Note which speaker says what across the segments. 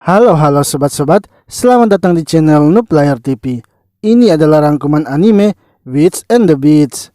Speaker 1: Halo sobat-sobat, selamat datang di channel Noob Layar TV. Ini adalah rangkuman anime Wits and the Beats.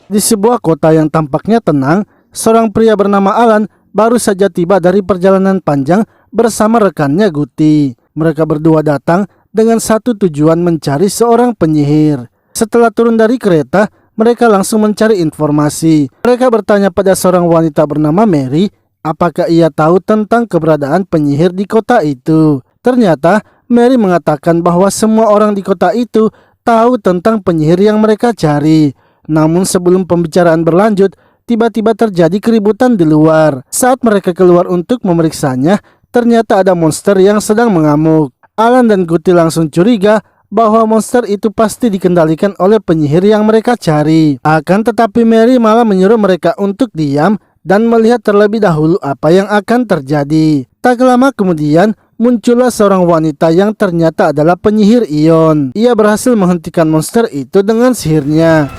Speaker 1: Di sebuah kota yang tampaknya tenang, seorang pria bernama Alan baru saja tiba dari perjalanan panjang bersama rekannya Guti. Mereka berdua datang dengan satu tujuan, mencari seorang penyihir. Setelah turun dari kereta, mereka langsung mencari informasi. Mereka bertanya pada seorang wanita bernama Mary, apakah ia tahu tentang keberadaan penyihir di kota itu. Ternyata Mary mengatakan bahwa semua orang di kota itu tahu tentang penyihir yang mereka cari. Namun sebelum pembicaraan berlanjut, tiba-tiba terjadi keributan di luar. Saat mereka keluar untuk memeriksanya, ternyata ada monster yang sedang mengamuk. Alan dan Guti langsung curiga bahwa monster itu pasti dikendalikan oleh penyihir yang mereka cari. Akan tetapi Mary malah menyuruh mereka untuk diam dan melihat terlebih dahulu apa yang akan terjadi. Tak lama kemudian muncullah seorang wanita yang ternyata adalah penyihir Ion. Ia berhasil menghentikan monster itu dengan sihirnya.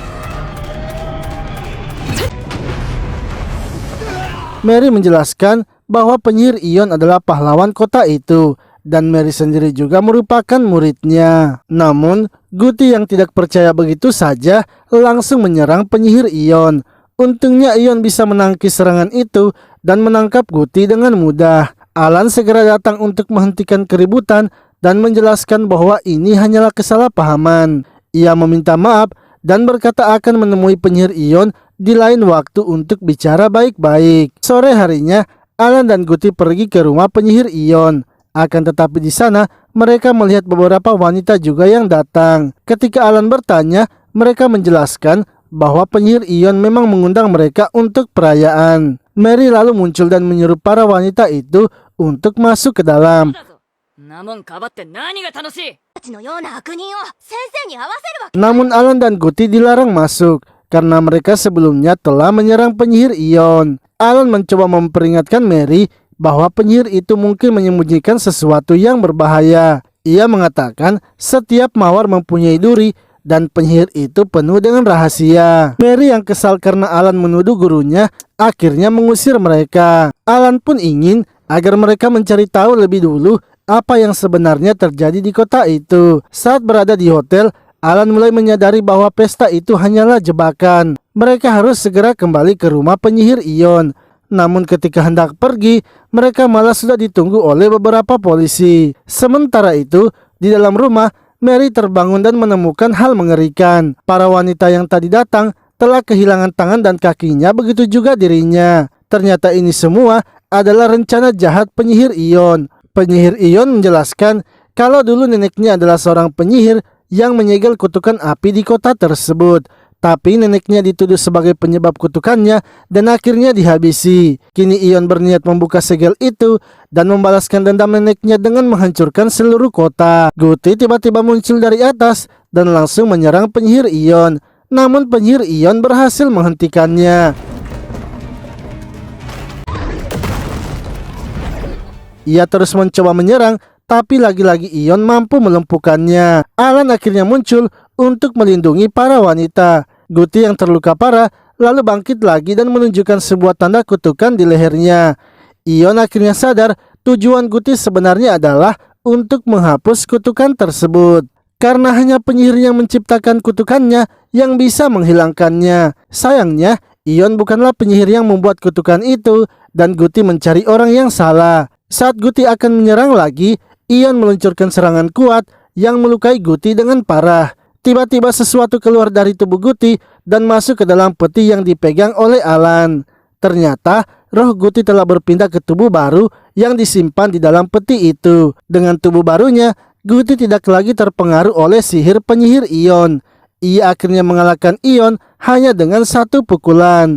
Speaker 1: Mary menjelaskan bahwa penyihir Ion adalah pahlawan kota itu, dan Mary sendiri juga merupakan muridnya. Namun, Guti yang tidak percaya begitu saja langsung menyerang penyihir Ion. Untungnya Ion bisa menangkis serangan itu dan menangkap Guti dengan mudah. Alan segera datang untuk menghentikan keributan dan menjelaskan bahwa ini hanyalah kesalahpahaman. Ia meminta maaf dan berkata akan menemui penyihir Ion di lain waktu untuk bicara baik-baik. Sore harinya, Alan dan Guti pergi ke rumah penyihir Ion. Akan tetapi di sana mereka melihat beberapa wanita juga yang datang. Ketika Alan bertanya, mereka menjelaskan bahwa penyihir Ion memang mengundang mereka untuk perayaan. Mary lalu muncul dan menyuruh para wanita itu untuk masuk ke dalam. Namun Alan dan Guti dilarang masuk karena mereka sebelumnya telah menyerang penyihir Ion. Alan mencoba memperingatkan Mary bahwa penyihir itu mungkin menyembunyikan sesuatu yang berbahaya. Ia mengatakan setiap mawar mempunyai duri dan penyihir itu penuh dengan rahasia. Mary yang kesal karena Alan menuduh gurunya akhirnya mengusir mereka. Alan pun ingin agar mereka mencari tahu lebih dulu apa yang sebenarnya terjadi di kota itu. Saat berada di hotel, Alan mulai menyadari bahwa pesta itu hanyalah jebakan. Mereka harus segera kembali ke rumah penyihir Ion. Namun ketika hendak pergi, mereka malah sudah ditunggu oleh beberapa polisi. Sementara itu, di dalam rumah, Mary terbangun dan menemukan hal mengerikan. Para wanita yang tadi datang telah kehilangan tangan dan kakinya, begitu juga dirinya. Ternyata ini semua adalah rencana jahat penyihir Ion. Penyihir Ion menjelaskan kalau dulu neneknya adalah seorang penyihir yang menyegel kutukan api di kota tersebut. Tapi neneknya dituduh sebagai penyebab kutukannya dan akhirnya dihabisi. Kini Ion berniat membuka segel itu dan membalaskan dendam neneknya dengan menghancurkan seluruh kota. Guti tiba-tiba muncul dari atas dan langsung menyerang penyihir Ion. Namun penyihir Ion berhasil menghentikannya. Ia terus mencoba menyerang, tapi lagi-lagi Ion mampu melumpuhkannya. Alan akhirnya muncul untuk melindungi para wanita. Guti yang terluka parah lalu bangkit lagi dan menunjukkan sebuah tanda kutukan di lehernya. Ion akhirnya sadar tujuan Guti sebenarnya adalah untuk menghapus kutukan tersebut. Karena hanya penyihir yang menciptakan kutukannya yang bisa menghilangkannya. Sayangnya, Ion bukanlah penyihir yang membuat kutukan itu dan Guti mencari orang yang salah. Saat Guti akan menyerang lagi, Ion meluncurkan serangan kuat yang melukai Guti dengan parah. Tiba-tiba sesuatu keluar dari tubuh Guti dan masuk ke dalam peti yang dipegang oleh Alan. Ternyata roh Guti telah berpindah ke tubuh baru yang disimpan di dalam peti itu. Dengan tubuh barunya, Guti tidak lagi terpengaruh oleh sihir penyihir Ion. Ia akhirnya mengalahkan Ion hanya dengan satu pukulan.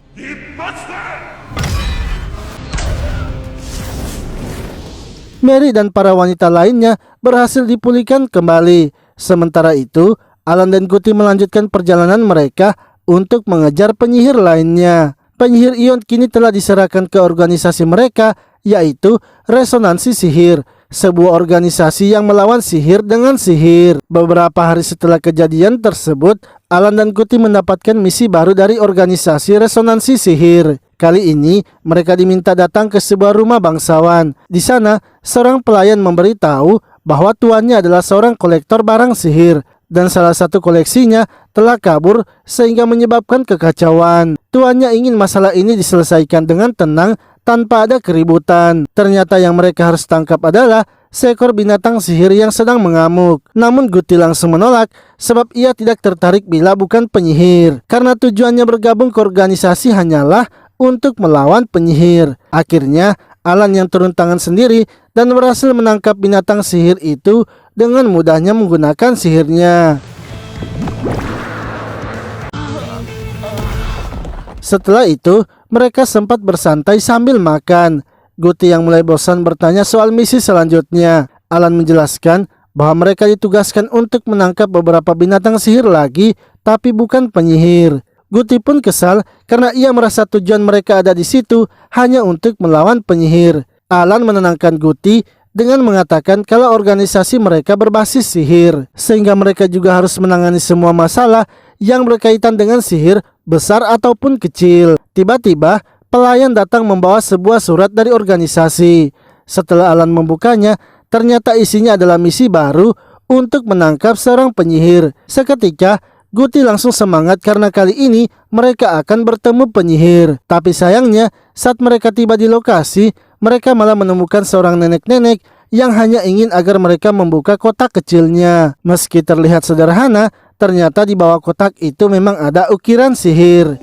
Speaker 1: Mary dan para wanita lainnya berhasil dipulihkan kembali. Sementara itu, Alan dan Guti melanjutkan perjalanan mereka untuk mengejar penyihir lainnya. Penyihir Ion kini telah diserahkan ke organisasi mereka, yaitu Resonansi Sihir, sebuah organisasi yang melawan sihir dengan sihir. Beberapa hari setelah kejadian tersebut, Alan dan Guti mendapatkan misi baru dari organisasi Resonansi Sihir. Kali ini mereka diminta datang ke sebuah rumah bangsawan. Di sana seorang pelayan memberitahu bahwa tuannya adalah seorang kolektor barang sihir dan salah satu koleksinya telah kabur sehingga menyebabkan kekacauan. Tuannya ingin masalah ini diselesaikan dengan tenang tanpa ada keributan. Ternyata yang mereka harus tangkap adalah seekor binatang sihir yang sedang mengamuk. Namun Guti langsung menolak sebab ia tidak tertarik bila bukan penyihir, karena tujuannya bergabung ke organisasi hanyalah untuk melawan penyihir. Akhirnya Alan yang turun tangan sendiri dan berhasil menangkap binatang sihir itu dengan mudahnya menggunakan sihirnya. Setelah itu mereka sempat bersantai sambil makan. Guti yang mulai bosan bertanya soal misi selanjutnya. Alan menjelaskan bahwa mereka ditugaskan untuk menangkap beberapa binatang sihir lagi, tapi bukan penyihir. Guti pun kesal karena ia merasa tujuan mereka ada di situ hanya untuk melawan penyihir. Alan menenangkan Guti dengan mengatakan kalau organisasi mereka berbasis sihir, sehingga mereka juga harus menangani semua masalah yang berkaitan dengan sihir, besar ataupun kecil. Tiba-tiba pelayan datang membawa sebuah surat dari organisasi. Setelah Alan membukanya, ternyata isinya adalah misi baru untuk menangkap seorang penyihir. Seketika Guti langsung semangat karena kali ini mereka akan bertemu penyihir. Tapi sayangnya saat mereka tiba di lokasi, mereka malah menemukan seorang nenek-nenek yang hanya ingin agar mereka membuka kotak kecilnya. Meski terlihat sederhana, ternyata di bawah kotak itu memang ada ukiran sihir.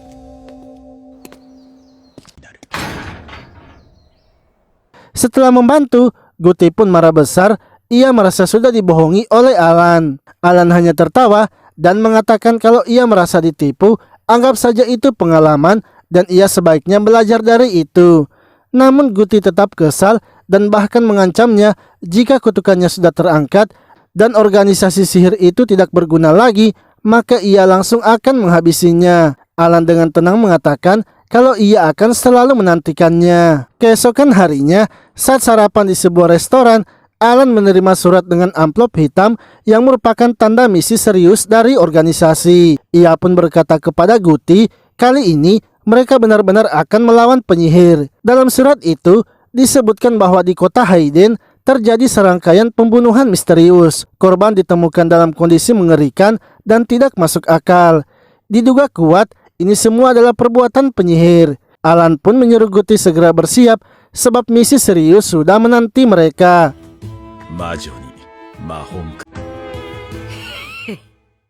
Speaker 1: Setelah membantu, Guti pun marah besar. Ia merasa sudah dibohongi oleh Alan. Alan hanya tertawa dan mengatakan kalau ia merasa ditipu, anggap saja itu pengalaman dan ia sebaiknya belajar dari itu. Namun Guti tetap kesal dan bahkan mengancamnya jika kutukannya sudah terangkat dan organisasi sihir itu tidak berguna lagi, maka ia langsung akan menghabisinya. Alan dengan tenang mengatakan kalau ia akan selalu menantikannya. Keesokan harinya, saat sarapan di sebuah restoran, Alan menerima surat dengan amplop hitam yang merupakan tanda misi serius dari organisasi. Ia pun berkata kepada Guti, kali ini mereka benar-benar akan melawan penyihir. Dalam surat itu disebutkan bahwa di kota Hayden terjadi serangkaian pembunuhan misterius. Korban ditemukan dalam kondisi mengerikan dan tidak masuk akal. Diduga kuat ini semua adalah perbuatan penyihir. Alan pun menyuruh Guti segera bersiap sebab misi serius sudah menanti mereka.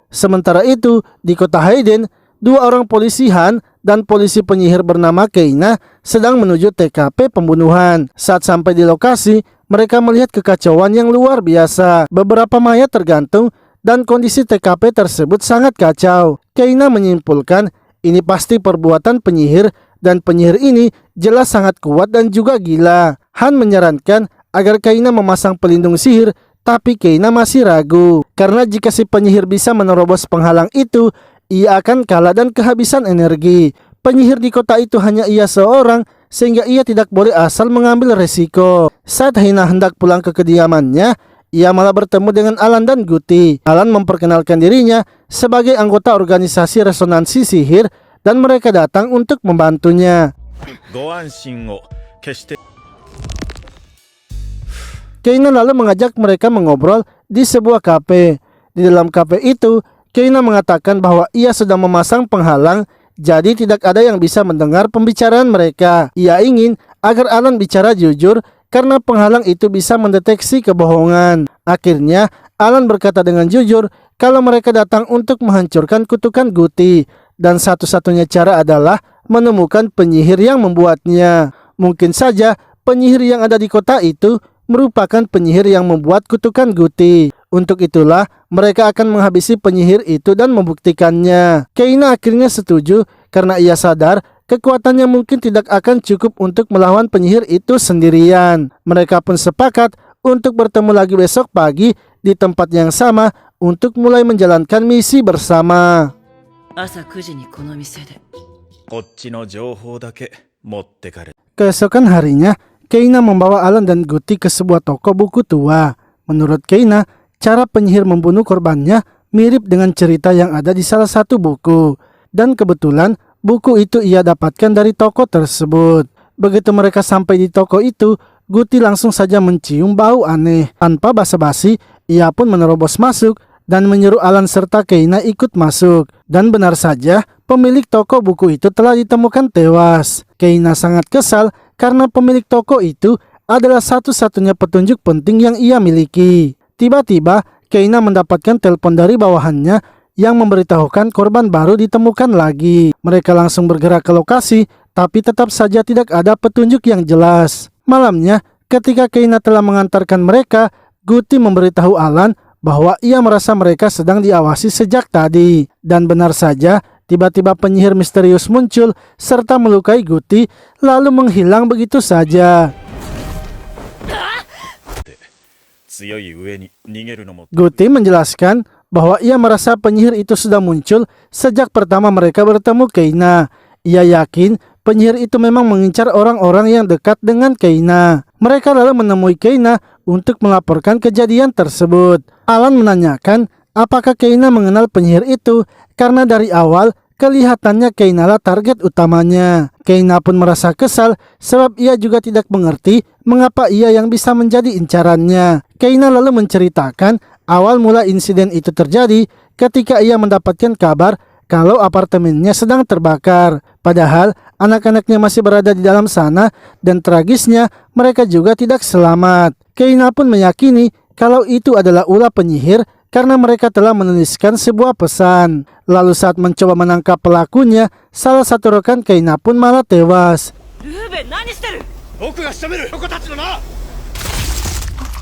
Speaker 1: Sementara itu, di kota Hayden, dua orang polisi Han dan polisi penyihir bernama Keina sedang menuju TKP pembunuhan. Saat sampai di lokasi, mereka melihat kekacauan yang luar biasa. Beberapa mayat tergantung dan kondisi TKP tersebut sangat kacau. Keina menyimpulkan ini pasti perbuatan penyihir dan penyihir ini jelas sangat kuat dan juga gila. Han menyarankan agar Keina memasang pelindung sihir, tapi Keina masih ragu. Karena jika si penyihir bisa menerobos penghalang itu, ia akan kalah dan kehabisan energi. Penyihir di kota itu hanya ia seorang, sehingga ia tidak boleh asal mengambil resiko. Saat Hina hendak pulang ke kediamannya, ia malah bertemu dengan Alan dan Guti. Alan memperkenalkan dirinya sebagai anggota organisasi resonansi sihir dan mereka datang untuk membantunya. Keina lalu mengajak mereka mengobrol di sebuah kafe. Di dalam kafe itu, Keina mengatakan bahwa ia sedang memasang penghalang, jadi tidak ada yang bisa mendengar pembicaraan mereka. Ia ingin agar Alan bicara jujur karena penghalang itu bisa mendeteksi kebohongan. Akhirnya, Alan berkata dengan jujur kalau mereka datang untuk menghancurkan kutukan Guti dan satu-satunya cara adalah menemukan penyihir yang membuatnya. Mungkin saja penyihir yang ada di kota itu merupakan penyihir yang membuat kutukan Guti. Untuk itulah mereka akan menghabisi penyihir itu dan membuktikannya. Keina akhirnya setuju karena ia sadar kekuatannya mungkin tidak akan cukup untuk melawan penyihir itu sendirian. Mereka pun sepakat untuk bertemu lagi besok pagi di tempat yang sama untuk mulai menjalankan misi bersama. Keesokan harinya, Keina membawa Alan dan Guti ke sebuah toko buku tua. Menurut Keina, cara penyihir membunuh korbannya mirip dengan cerita yang ada di salah satu buku. Dan kebetulan Buku itu ia dapatkan dari toko tersebut. Begitu mereka sampai di toko itu, Guti langsung saja mencium bau aneh. Tanpa basa-basi, ia pun menerobos masuk dan menyuruh Alan serta Keina ikut masuk. Dan benar saja, pemilik toko buku itu telah ditemukan tewas. Keina sangat kesal karena pemilik toko itu adalah satu-satunya petunjuk penting yang ia miliki. Tiba-tiba, Keina mendapatkan telepon dari bawahannya yang memberitahukan korban baru ditemukan lagi. Mereka langsung bergerak ke lokasi, tapi tetap saja tidak ada petunjuk yang jelas. Malamnya, ketika Keina telah mengantarkan mereka, Guti memberitahu Alan bahwa ia merasa mereka sedang diawasi sejak tadi. Dan benar saja, tiba-tiba penyihir misterius muncul serta melukai Guti, lalu menghilang begitu saja. Guti menjelaskan bahwa ia merasa penyihir itu sudah muncul sejak pertama mereka bertemu Keina. Ia yakin penyihir itu memang mengincar orang-orang yang dekat dengan Keina. Mereka lalu menemui Keina untuk melaporkan kejadian tersebut. Alan menanyakan apakah Keina mengenal penyihir itu karena dari awal kelihatannya Keina lah target utamanya. Keina pun merasa kesal sebab ia juga tidak mengerti mengapa ia yang bisa menjadi incarannya. Keina lalu menceritakan awal mula insiden itu terjadi ketika ia mendapatkan kabar kalau apartemennya sedang terbakar. Padahal anak-anaknya masih berada di dalam sana dan tragisnya mereka juga tidak selamat. Keina pun meyakini kalau itu adalah ulah penyihir karena mereka telah menuliskan sebuah pesan. Lalu saat mencoba menangkap pelakunya, salah satu rekan Keina pun malah tewas.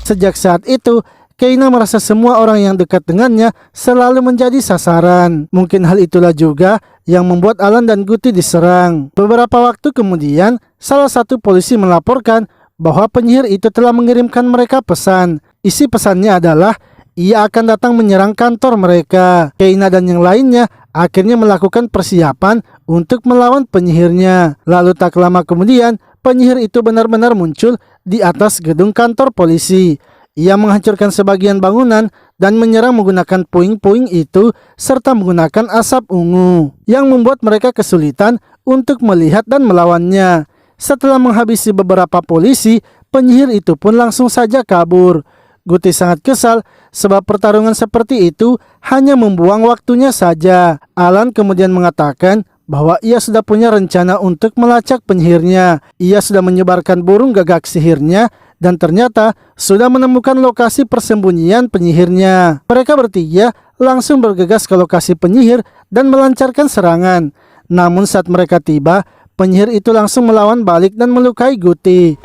Speaker 1: Sejak saat itu, Keina merasa semua orang yang dekat dengannya selalu menjadi sasaran. Mungkin hal itulah juga yang membuat Alan dan Guti diserang. Beberapa waktu kemudian, salah satu polisi melaporkan bahwa penyihir itu telah mengirimkan mereka pesan. Isi pesannya adalah ia akan datang menyerang kantor mereka. Keina dan yang lainnya akhirnya melakukan persiapan untuk melawan penyihirnya. Lalu tak lama kemudian, penyihir itu benar-benar muncul di atas gedung kantor polisi. Ia menghancurkan sebagian bangunan dan menyerang menggunakan puing-puing itu serta menggunakan asap ungu yang membuat mereka kesulitan untuk melihat dan melawannya. Setelah menghabisi beberapa polisi, penyihir itu pun langsung saja kabur. Guti sangat kesal sebab pertarungan seperti itu hanya membuang waktunya saja. Alan kemudian mengatakan bahwa ia sudah punya rencana untuk melacak penyihirnya. Ia sudah menyebarkan burung gagak sihirnya dan ternyata sudah menemukan lokasi persembunyian penyihirnya. Mereka bertiga langsung bergegas ke lokasi penyihir dan melancarkan serangan. Namun saat mereka tiba, penyihir itu langsung melawan balik dan melukai Guti.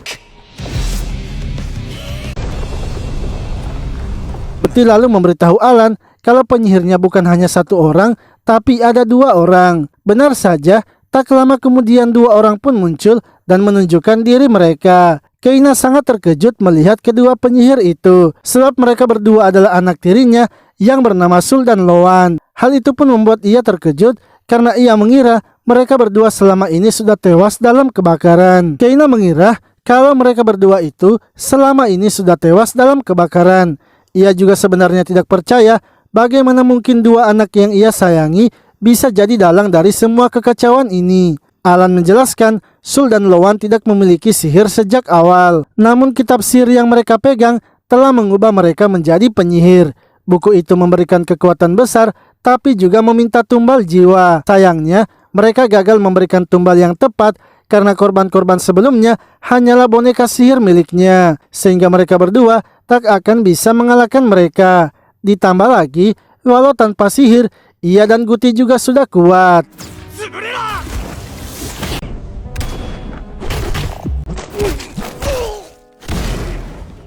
Speaker 1: Guti lalu memberitahu Alan kalau penyihirnya bukan hanya satu orang, tapi ada dua orang. Benar saja, tak lama kemudian dua orang pun muncul dan menunjukkan diri mereka. Keina sangat terkejut melihat kedua penyihir itu, sebab mereka berdua adalah anak tirinya yang bernama Sul dan Loan. Hal itu pun membuat ia terkejut karena ia mengira mereka berdua selama ini sudah tewas dalam kebakaran. Keina mengira kalau mereka berdua itu selama ini sudah tewas dalam kebakaran. Ia juga sebenarnya tidak percaya bagaimana mungkin dua anak yang ia sayangi bisa jadi dalang dari semua kekacauan ini. Alan menjelaskan Sul dan Loan tidak memiliki sihir sejak awal. Namun kitab sihir yang mereka pegang telah mengubah mereka menjadi penyihir. Buku itu memberikan kekuatan besar tapi juga meminta tumbal jiwa. Sayangnya mereka gagal memberikan tumbal yang tepat karena korban-korban sebelumnya hanyalah boneka sihir miliknya. Sehingga mereka berdua tak akan bisa mengalahkan mereka. Ditambah lagi, walau tanpa sihir, ia dan Guti juga sudah kuat.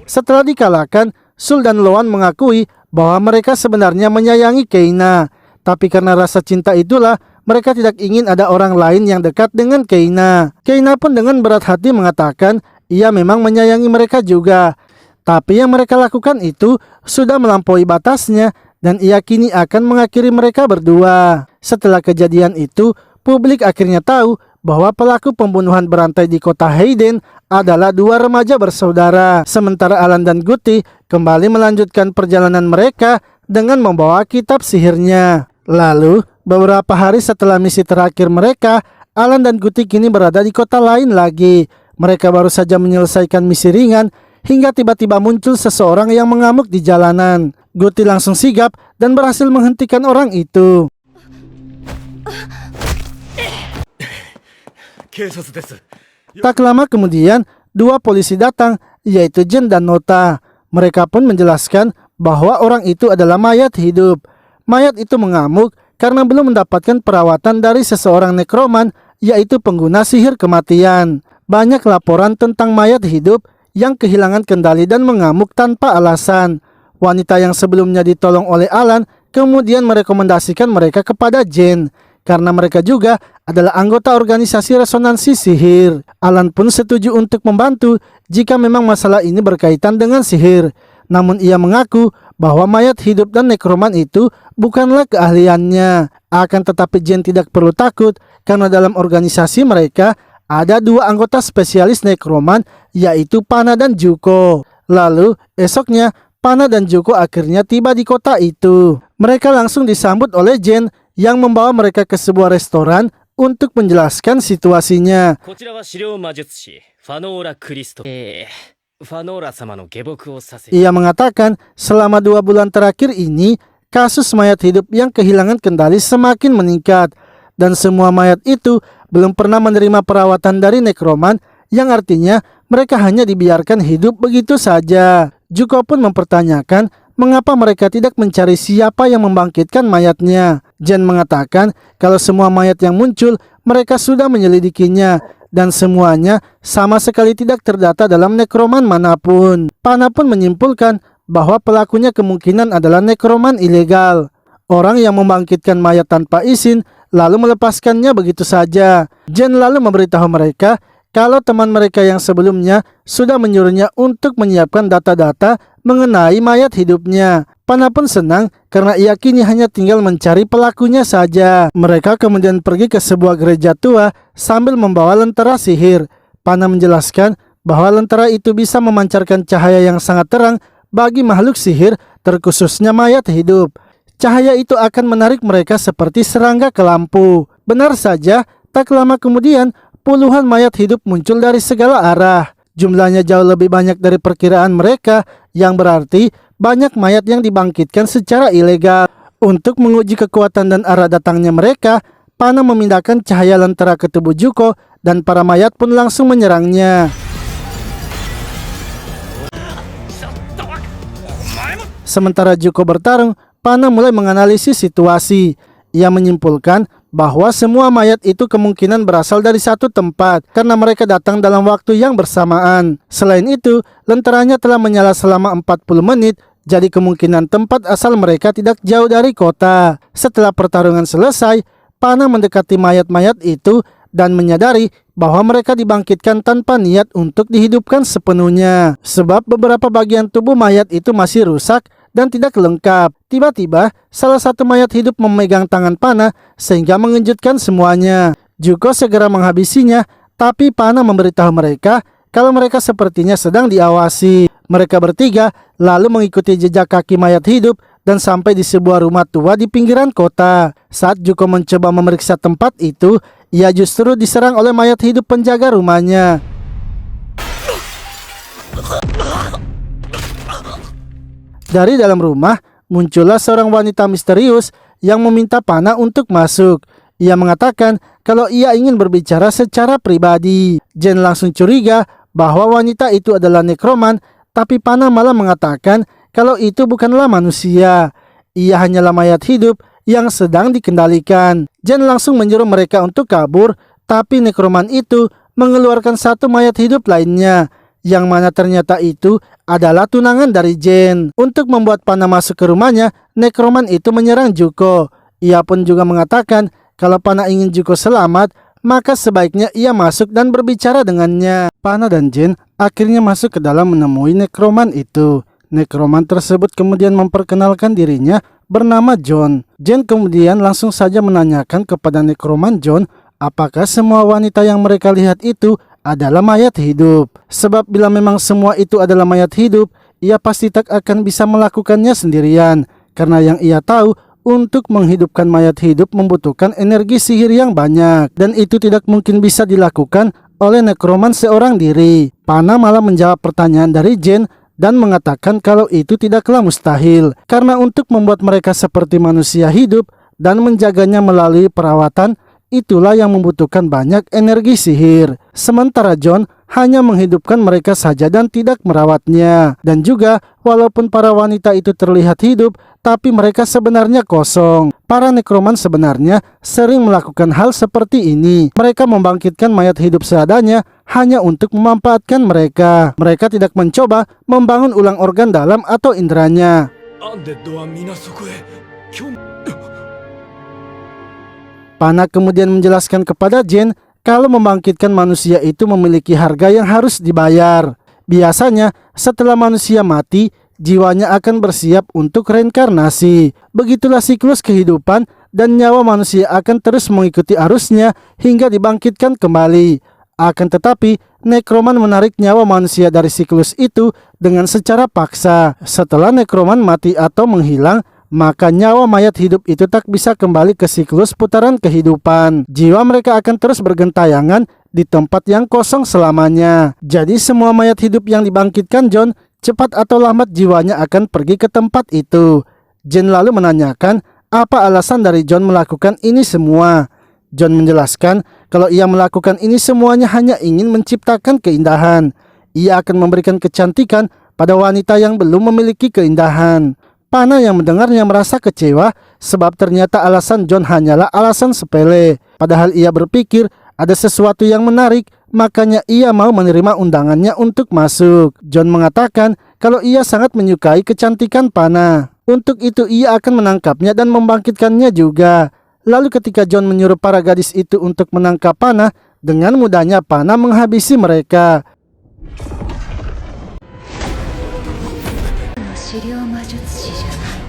Speaker 1: Setelah dikalahkan, Sul dan Loan mengakui bahwa mereka sebenarnya menyayangi Keina. Tapi karena rasa cinta itulah, mereka tidak ingin ada orang lain yang dekat dengan Keina. Keina pun dengan berat hati mengatakan ia memang menyayangi mereka juga. Tapi yang mereka lakukan itu sudah melampaui batasnya dan ia kini akan mengakhiri mereka berdua. Setelah kejadian itu, publik akhirnya tahu bahwa pelaku pembunuhan berantai di kota Hayden adalah dua remaja bersaudara. Sementara Alan dan Guti kembali melanjutkan perjalanan mereka dengan membawa kitab sihirnya. Lalu, Beberapa hari setelah misi terakhir mereka, Alan dan Guti kini berada di kota lain lagi. Mereka baru saja menyelesaikan misi ringan hingga tiba-tiba muncul seseorang yang mengamuk di jalanan. Guti langsung sigap dan berhasil menghentikan orang itu. Tak lama kemudian, dua polisi datang, yaitu Jen dan Nota. Mereka pun menjelaskan bahwa orang itu adalah mayat hidup. Mayat itu mengamuk karena belum mendapatkan perawatan dari seseorang nekroman, yaitu pengguna sihir kematian. Banyak laporan tentang mayat hidup yang kehilangan kendali dan mengamuk tanpa alasan. Wanita yang sebelumnya ditolong oleh Alan kemudian merekomendasikan mereka kepada Jen, karena mereka juga adalah anggota organisasi resonansi sihir. Alan pun setuju untuk membantu jika memang masalah ini berkaitan dengan sihir. Namun ia mengaku bahwa mayat hidup dan nekroman itu bukanlah keahliannya. Akan tetapi Jen tidak perlu takut karena dalam organisasi mereka ada dua anggota spesialis nekroman, yaitu Pana dan Juko. Lalu esoknya Pana dan Juko akhirnya tiba di kota itu. Mereka langsung disambut oleh Jen yang membawa mereka ke sebuah restoran untuk menjelaskan situasinya. Ia mengatakan selama 2 bulan terakhir ini kasus mayat hidup yang kehilangan kendali semakin meningkat, dan semua mayat itu belum pernah menerima perawatan dari nekroman, yang artinya mereka hanya dibiarkan hidup begitu saja. Juko pun mempertanyakan mengapa mereka tidak mencari siapa yang membangkitkan mayatnya. Jen mengatakan kalau semua mayat yang muncul mereka sudah menyelidikinya dan semuanya sama sekali tidak terdata dalam nekroman manapun. Pana pun menyimpulkan bahwa pelakunya kemungkinan adalah nekroman ilegal, orang yang membangkitkan mayat tanpa izin lalu melepaskannya begitu saja. Jen lalu memberitahu mereka kalau teman mereka yang sebelumnya sudah menyuruhnya untuk menyiapkan data-data mengenai mayat hidupnya. Pana pun senang karena ia kini hanya tinggal mencari pelakunya saja. Mereka kemudian pergi ke sebuah gereja tua sambil membawa lentera sihir. Pana menjelaskan bahwa lentera itu bisa memancarkan cahaya yang sangat terang bagi makhluk sihir, terkhususnya mayat hidup. Cahaya itu akan menarik mereka seperti serangga ke lampu. Benar saja, tak lama kemudian puluhan mayat hidup muncul dari segala arah. Jumlahnya jauh lebih banyak dari perkiraan mereka, yang berarti banyak mayat yang dibangkitkan secara ilegal. Untuk menguji kekuatan dan arah datangnya mereka, Pana memindahkan cahaya lentera ke tubuh Juko dan para mayat pun langsung menyerangnya. Sementara Juko bertarung, Pana mulai menganalisis situasi. Ia menyimpulkan bahwa semua mayat itu kemungkinan berasal dari satu tempat karena mereka datang dalam waktu yang bersamaan. Selain itu, lenteranya telah menyala selama 40 menit, jadi kemungkinan tempat asal mereka tidak jauh dari kota. Setelah pertarungan selesai, Pana mendekati mayat-mayat itu dan menyadari bahwa mereka dibangkitkan tanpa niat untuk dihidupkan sepenuhnya, sebab beberapa bagian tubuh mayat itu masih rusak dan tidak lengkap. Tiba-tiba, salah satu mayat hidup memegang tangan Pana sehingga mengejutkan semuanya. Juko segera menghabisinya, tapi Pana memberitahu mereka kalau mereka sepertinya sedang diawasi. Mereka bertiga lalu mengikuti jejak kaki mayat hidup dan sampai di sebuah rumah tua di pinggiran kota. Saat Juko mencoba memeriksa tempat itu, ia justru diserang oleh mayat hidup penjaga rumahnya. Dari dalam rumah, muncullah seorang wanita misterius yang meminta Pana untuk masuk. Ia mengatakan kalau ia ingin berbicara secara pribadi. Jen langsung curiga bahwa wanita itu adalah nekroman, tapi Pana malah mengatakan kalau itu bukanlah manusia. Ia hanyalah mayat hidup yang sedang dikendalikan. Jen langsung menyuruh mereka untuk kabur, tapi nekroman itu mengeluarkan satu mayat hidup lainnya, yang mana ternyata itu adalah tunangan dari Jen. Untuk membuat Pana masuk ke rumahnya, nekroman itu menyerang Juko. Ia pun juga mengatakan kalau Pana ingin Juko selamat, maka sebaiknya ia masuk dan berbicara dengannya. Pana dan Jen akhirnya masuk ke dalam menemui nekroman itu. Nekroman tersebut kemudian memperkenalkan dirinya bernama John. Jen kemudian langsung saja menanyakan kepada nekroman John apakah semua wanita yang mereka lihat itu adalah mayat hidup. Sebab bila memang semua itu adalah mayat hidup, ia pasti tak akan bisa melakukannya sendirian. Karena yang ia tahu untuk menghidupkan mayat hidup membutuhkan energi sihir yang banyak, dan itu tidak mungkin bisa dilakukan oleh nekroman seorang diri. Pana malah menjawab pertanyaan dari Jen dan mengatakan kalau itu tidaklah mustahil, karena untuk membuat mereka seperti manusia hidup dan menjaganya melalui perawatan, itulah yang membutuhkan banyak energi sihir. Sementara John hanya menghidupkan mereka saja dan tidak merawatnya. Dan juga, walaupun para wanita itu terlihat hidup, tapi mereka sebenarnya kosong. Para nekroman sebenarnya sering melakukan hal seperti ini. Mereka membangkitkan mayat hidup seadanya hanya untuk memanfaatkan mereka. Mereka tidak mencoba membangun ulang organ dalam atau inderanya. Pana kemudian menjelaskan kepada Jen kalau membangkitkan manusia itu memiliki harga yang harus dibayar. Biasanya setelah manusia mati, jiwanya akan bersiap untuk reinkarnasi. Begitulah siklus kehidupan, dan nyawa manusia akan terus mengikuti arusnya hingga dibangkitkan kembali. Akan tetapi, nekroman menarik nyawa manusia dari siklus itu dengan secara paksa. Setelah nekroman mati atau menghilang, maka nyawa mayat hidup itu tak bisa kembali ke siklus putaran kehidupan. Jiwa mereka akan terus bergentayangan di tempat yang kosong selamanya. Jadi semua mayat hidup yang dibangkitkan John, cepat atau lambat jiwanya akan pergi ke tempat itu. Jen lalu menanyakan apa alasan dari John melakukan ini semua. John menjelaskan kalau ia melakukan ini semuanya hanya ingin menciptakan keindahan. Ia akan memberikan kecantikan pada wanita yang belum memiliki keindahan. Pana yang mendengarnya merasa kecewa sebab ternyata alasan John hanyalah alasan sepele. Padahal ia berpikir ada sesuatu yang menarik, makanya ia mau menerima undangannya untuk masuk. John mengatakan kalau ia sangat menyukai kecantikan Pana. Untuk itu ia akan menangkapnya dan membangkitkannya juga. Lalu ketika John menyuruh para gadis itu untuk menangkap Pana, dengan mudahnya Pana menghabisi mereka.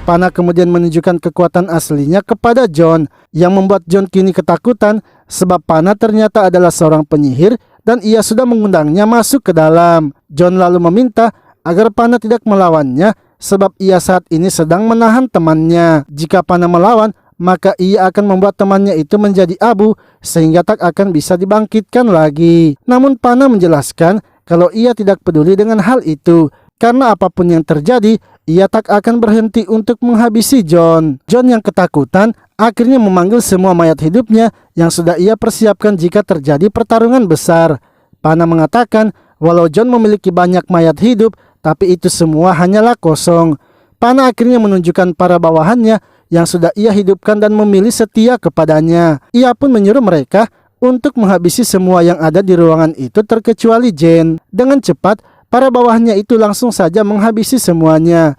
Speaker 1: Pana kemudian menunjukkan kekuatan aslinya kepada John, yang membuat John kini ketakutan sebab Pana ternyata adalah seorang penyihir dan ia sudah mengundangnya masuk ke dalam. John lalu meminta agar Pana tidak melawannya sebab ia saat ini sedang menahan temannya. Jika Pana melawan, maka ia akan membuat temannya itu menjadi abu sehingga tak akan bisa dibangkitkan lagi. Namun Pana menjelaskan kalau ia tidak peduli dengan hal itu, karena apapun yang terjadi, ia tak akan berhenti untuk menghabisi John. John yang ketakutan akhirnya memanggil semua mayat hidupnya yang sudah ia persiapkan jika terjadi pertarungan besar. Pana mengatakan walau John memiliki banyak mayat hidup, tapi itu semua hanyalah kosong. Pana akhirnya menunjukkan para bawahannya yang sudah ia hidupkan dan memilih setia kepadanya. Ia pun menyuruh mereka untuk menghabisi semua yang ada di ruangan itu terkecuali Jen. Dengan cepat, para bawahnya itu langsung saja menghabisi semuanya.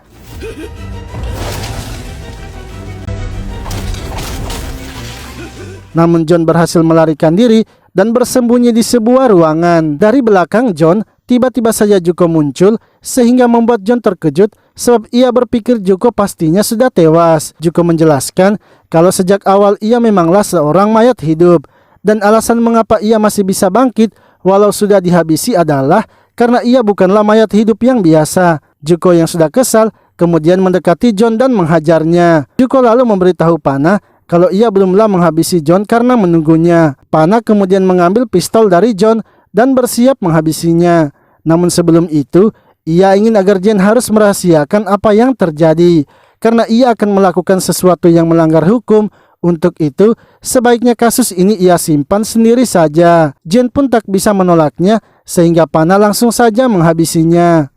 Speaker 1: Namun John berhasil melarikan diri dan bersembunyi di sebuah ruangan. Dari belakang John, tiba-tiba saja Juko muncul sehingga membuat John terkejut sebab ia berpikir Juko pastinya sudah tewas. Juko menjelaskan kalau sejak awal ia memanglah seorang mayat hidup, dan alasan mengapa ia masih bisa bangkit walau sudah dihabisi adalah karena ia bukanlah mayat hidup yang biasa. Juko yang sudah kesal kemudian mendekati John dan menghajarnya. Juko lalu memberitahu Pana kalau ia belumlah menghabisi John karena menunggunya. Pana kemudian mengambil pistol dari John dan bersiap menghabisinya. Namun sebelum itu, ia ingin agar Jen harus merahasiakan apa yang terjadi, karena ia akan melakukan sesuatu yang melanggar hukum. Untuk itu, sebaiknya kasus ini ia simpan sendiri saja. Jen pun tak bisa menolaknya, sehingga Pana langsung saja menghabisinya.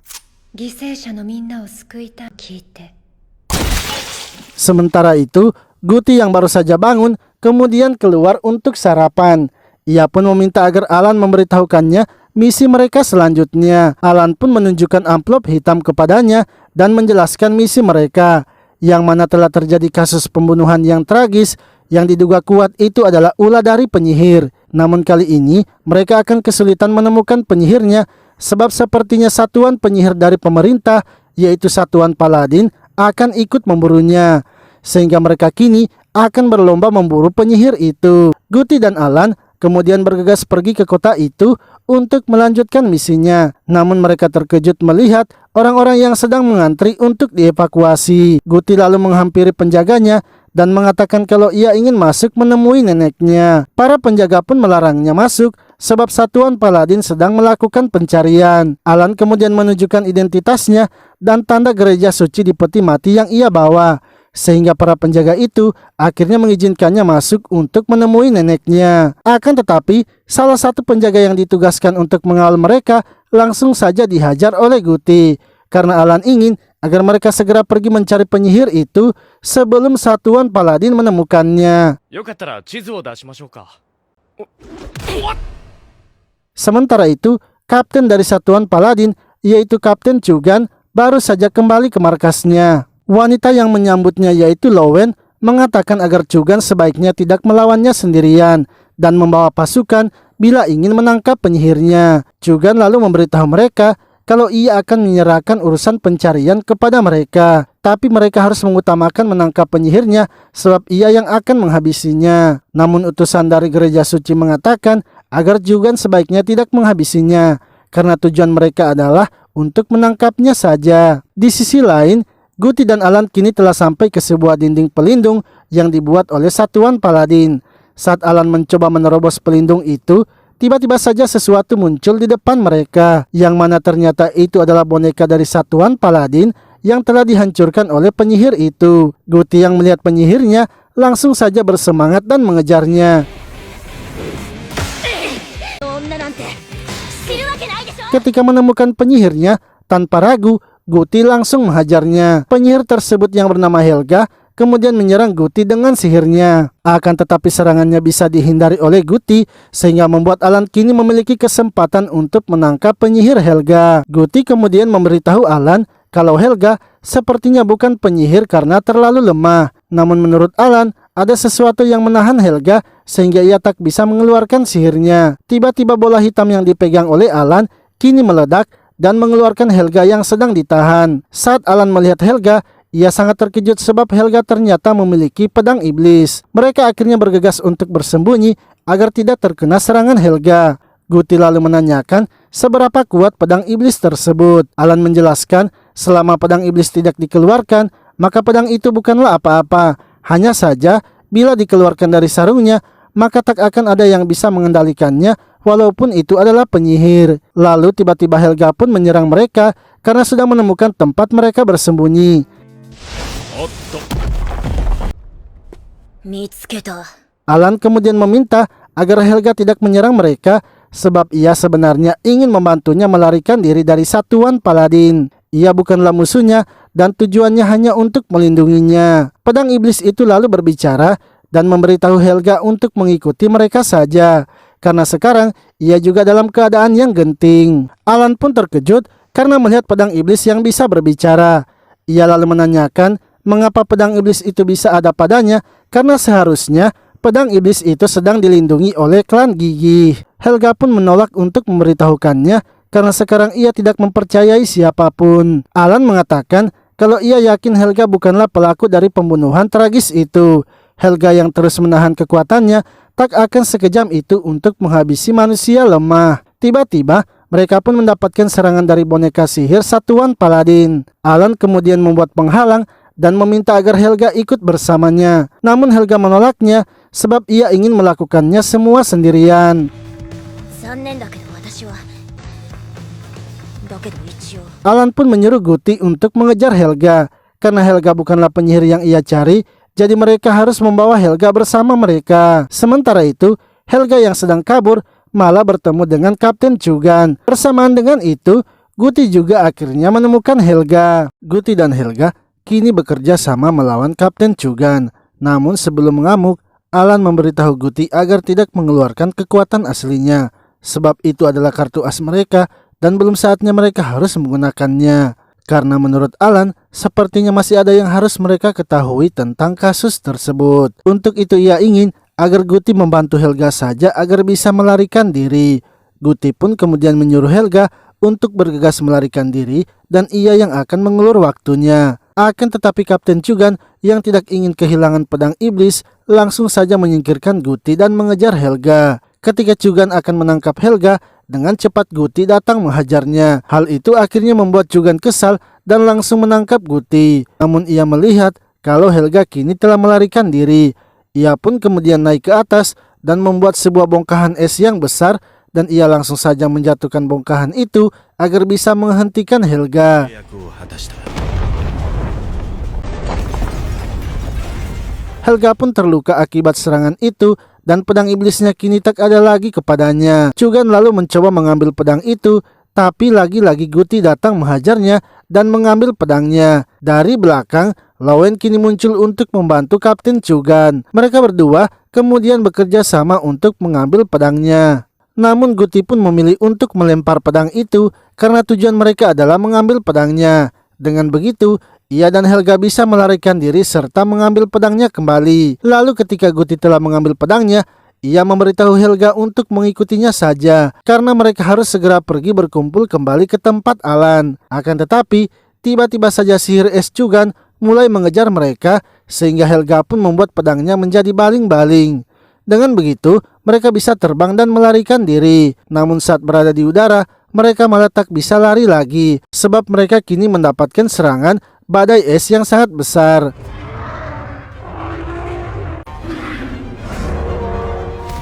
Speaker 1: Sementara itu, Guti yang baru saja bangun kemudian keluar untuk sarapan. Ia pun meminta agar Alan memberitahukannya misi mereka selanjutnya. Alan pun menunjukkan amplop hitam kepadanya dan menjelaskan misi mereka, yang mana telah terjadi kasus pembunuhan yang tragis yang diduga kuat itu adalah ulah dari penyihir. Namun kali ini mereka akan kesulitan menemukan penyihirnya sebab sepertinya satuan penyihir dari pemerintah, yaitu Satuan Paladin, akan ikut memburunya, sehingga mereka kini akan berlomba memburu penyihir itu. Guti dan Alan kemudian bergegas pergi ke kota itu untuk melanjutkan misinya. Namun mereka terkejut melihat orang-orang yang sedang mengantri untuk dievakuasi. Guti lalu menghampiri penjaganya dan mengatakan kalau ia ingin masuk menemui neneknya. Para penjaga pun melarangnya masuk sebab satuan Paladin sedang melakukan pencarian. Alan kemudian menunjukkan identitasnya dan tanda gereja suci di peti mati yang ia bawa, sehingga para penjaga itu akhirnya mengizinkannya masuk untuk menemui neneknya. Akan tetapi, salah satu penjaga yang ditugaskan untuk mengawal mereka langsung saja dihajar oleh Guti, karena Alan ingin agar mereka segera pergi mencari penyihir itu sebelum satuan Paladin menemukannya. Sementara itu, kapten dari satuan Paladin, yaitu Kapten Chugan, baru saja kembali ke markasnya. Wanita yang menyambutnya, yaitu Lowen, mengatakan agar Chugan sebaiknya tidak melawannya sendirian dan membawa pasukan bila ingin menangkap penyihirnya. Chugan lalu memberitahu mereka kalau ia akan menyerahkan urusan pencarian kepada mereka, tapi mereka harus mengutamakan menangkap penyihirnya sebab ia yang akan menghabisinya. Namun utusan dari gereja suci mengatakan agar Chugan sebaiknya tidak menghabisinya, karena tujuan mereka adalah untuk menangkapnya saja. Di sisi lain, Guti dan Alan kini telah sampai ke sebuah dinding pelindung yang dibuat oleh satuan Paladin. Saat Alan mencoba menerobos pelindung itu, tiba-tiba saja sesuatu muncul di depan mereka, yang mana ternyata itu adalah boneka dari satuan Paladin yang telah dihancurkan oleh penyihir itu. Guti yang melihat penyihirnya langsung saja bersemangat dan mengejarnya. Ketika menemukan penyihirnya, tanpa ragu, Guti langsung menghajarnya. Penyihir tersebut yang bernama Helga kemudian menyerang Guti dengan sihirnya. Akan tetapi serangannya bisa dihindari oleh Guti, sehingga membuat Alan kini memiliki kesempatan untuk menangkap penyihir Helga. Guti kemudian memberitahu Alan kalau Helga sepertinya bukan penyihir karena terlalu lemah. Namun menurut Alan, ada sesuatu yang menahan Helga sehingga ia tak bisa mengeluarkan sihirnya. Tiba-tiba bola hitam yang dipegang oleh Alan kini meledak dan mengeluarkan Helga yang sedang ditahan. Saat Alan melihat Helga, ia sangat terkejut sebab Helga ternyata memiliki pedang iblis. Mereka akhirnya bergegas untuk bersembunyi agar tidak terkena serangan Helga. Guti lalu menanyakan seberapa kuat pedang iblis tersebut. Alan menjelaskan selama pedang iblis tidak dikeluarkan, maka pedang itu bukanlah apa-apa. Hanya saja bila dikeluarkan dari sarungnya, maka tak akan ada yang bisa mengendalikannya walaupun itu adalah penyihir. Lalu tiba-tiba Helga pun menyerang mereka karena sudah menemukan tempat mereka bersembunyi. Alan kemudian meminta agar Helga tidak menyerang mereka sebab ia sebenarnya ingin membantunya melarikan diri dari satuan Paladin. Ia bukanlah musuhnya dan tujuannya hanya untuk melindunginya. Pedang iblis itu lalu berbicara dan memberitahu Helga untuk mengikuti mereka saja, karena sekarang ia juga dalam keadaan yang genting. Alan pun terkejut karena melihat pedang iblis yang bisa berbicara. Ia lalu menanyakan mengapa pedang iblis itu bisa ada padanya, karena seharusnya pedang iblis itu sedang dilindungi oleh klan Gigih. Helga pun menolak untuk memberitahukannya karena sekarang ia tidak mempercayai siapapun. Alan mengatakan kalau ia yakin Helga bukanlah pelaku dari pembunuhan tragis itu. Helga yang terus menahan kekuatannya tak akan sekejam itu untuk menghabisi manusia lemah. Tiba-tiba mereka pun mendapatkan serangan dari boneka sihir satuan Paladin. Alan kemudian membuat penghalang dan meminta agar Helga ikut bersamanya. Namun Helga menolaknya sebab ia ingin melakukannya semua sendirian. Alan pun menyuruh Guti untuk mengejar Helga. Karena Helga bukanlah penyihir yang ia cari, jadi mereka harus membawa Helga bersama mereka. Sementara itu, Helga yang sedang kabur malah bertemu dengan Kapten Chugan. Bersamaan dengan itu, Guti juga akhirnya menemukan Helga. Guti dan Helga kini bekerja sama melawan Kapten Chugan. Namun sebelum mengamuk, Alan memberitahu Guti agar tidak mengeluarkan kekuatan aslinya, sebab itu adalah kartu as mereka dan belum saatnya mereka harus menggunakannya. Karena menurut Alan, sepertinya masih ada yang harus mereka ketahui tentang kasus tersebut. Untuk itu ia ingin agar Guti membantu Helga saja agar bisa melarikan diri. Guti pun kemudian menyuruh Helga untuk bergegas melarikan diri dan ia yang akan mengulur waktunya. Akan tetapi Kapten Chugan yang tidak ingin kehilangan pedang iblis langsung saja menyingkirkan Guti dan mengejar Helga. Ketika Chugan akan menangkap Helga, dengan cepat Guti datang menghajarnya. Hal itu akhirnya membuat Chugan kesal dan langsung menangkap Guti. Namun ia melihat kalau Helga kini telah melarikan diri. Ia pun kemudian naik ke atas dan membuat sebuah bongkahan es yang besar, dan ia langsung saja menjatuhkan bongkahan itu agar bisa menghentikan Helga. Helga pun terluka akibat serangan itu, dan pedang iblisnya kini tak ada lagi kepadanya. Chugan lalu mencoba mengambil pedang itu, tapi lagi-lagi Guti datang menghajarnya dan mengambil pedangnya. Dari belakang, Lowen kini muncul untuk membantu Kapten Chugan. Mereka berdua kemudian bekerja sama untuk mengambil pedangnya. Namun Guti pun memilih untuk melempar pedang itu karena tujuan mereka adalah mengambil pedangnya. Dengan begitu, ia dan Helga bisa melarikan diri serta mengambil pedangnya kembali. Lalu ketika Guti telah mengambil pedangnya, ia memberitahu Helga untuk mengikutinya saja karena mereka harus segera pergi berkumpul kembali ke tempat Alan. Akan tetapi, tiba-tiba saja sihir es Chugan mulai mengejar mereka sehingga Helga pun membuat pedangnya menjadi baling-baling. Dengan begitu, mereka bisa terbang dan melarikan diri. Namun saat berada di udara, mereka malah tak bisa lari lagi sebab mereka kini mendapatkan serangan badai es yang sangat besar.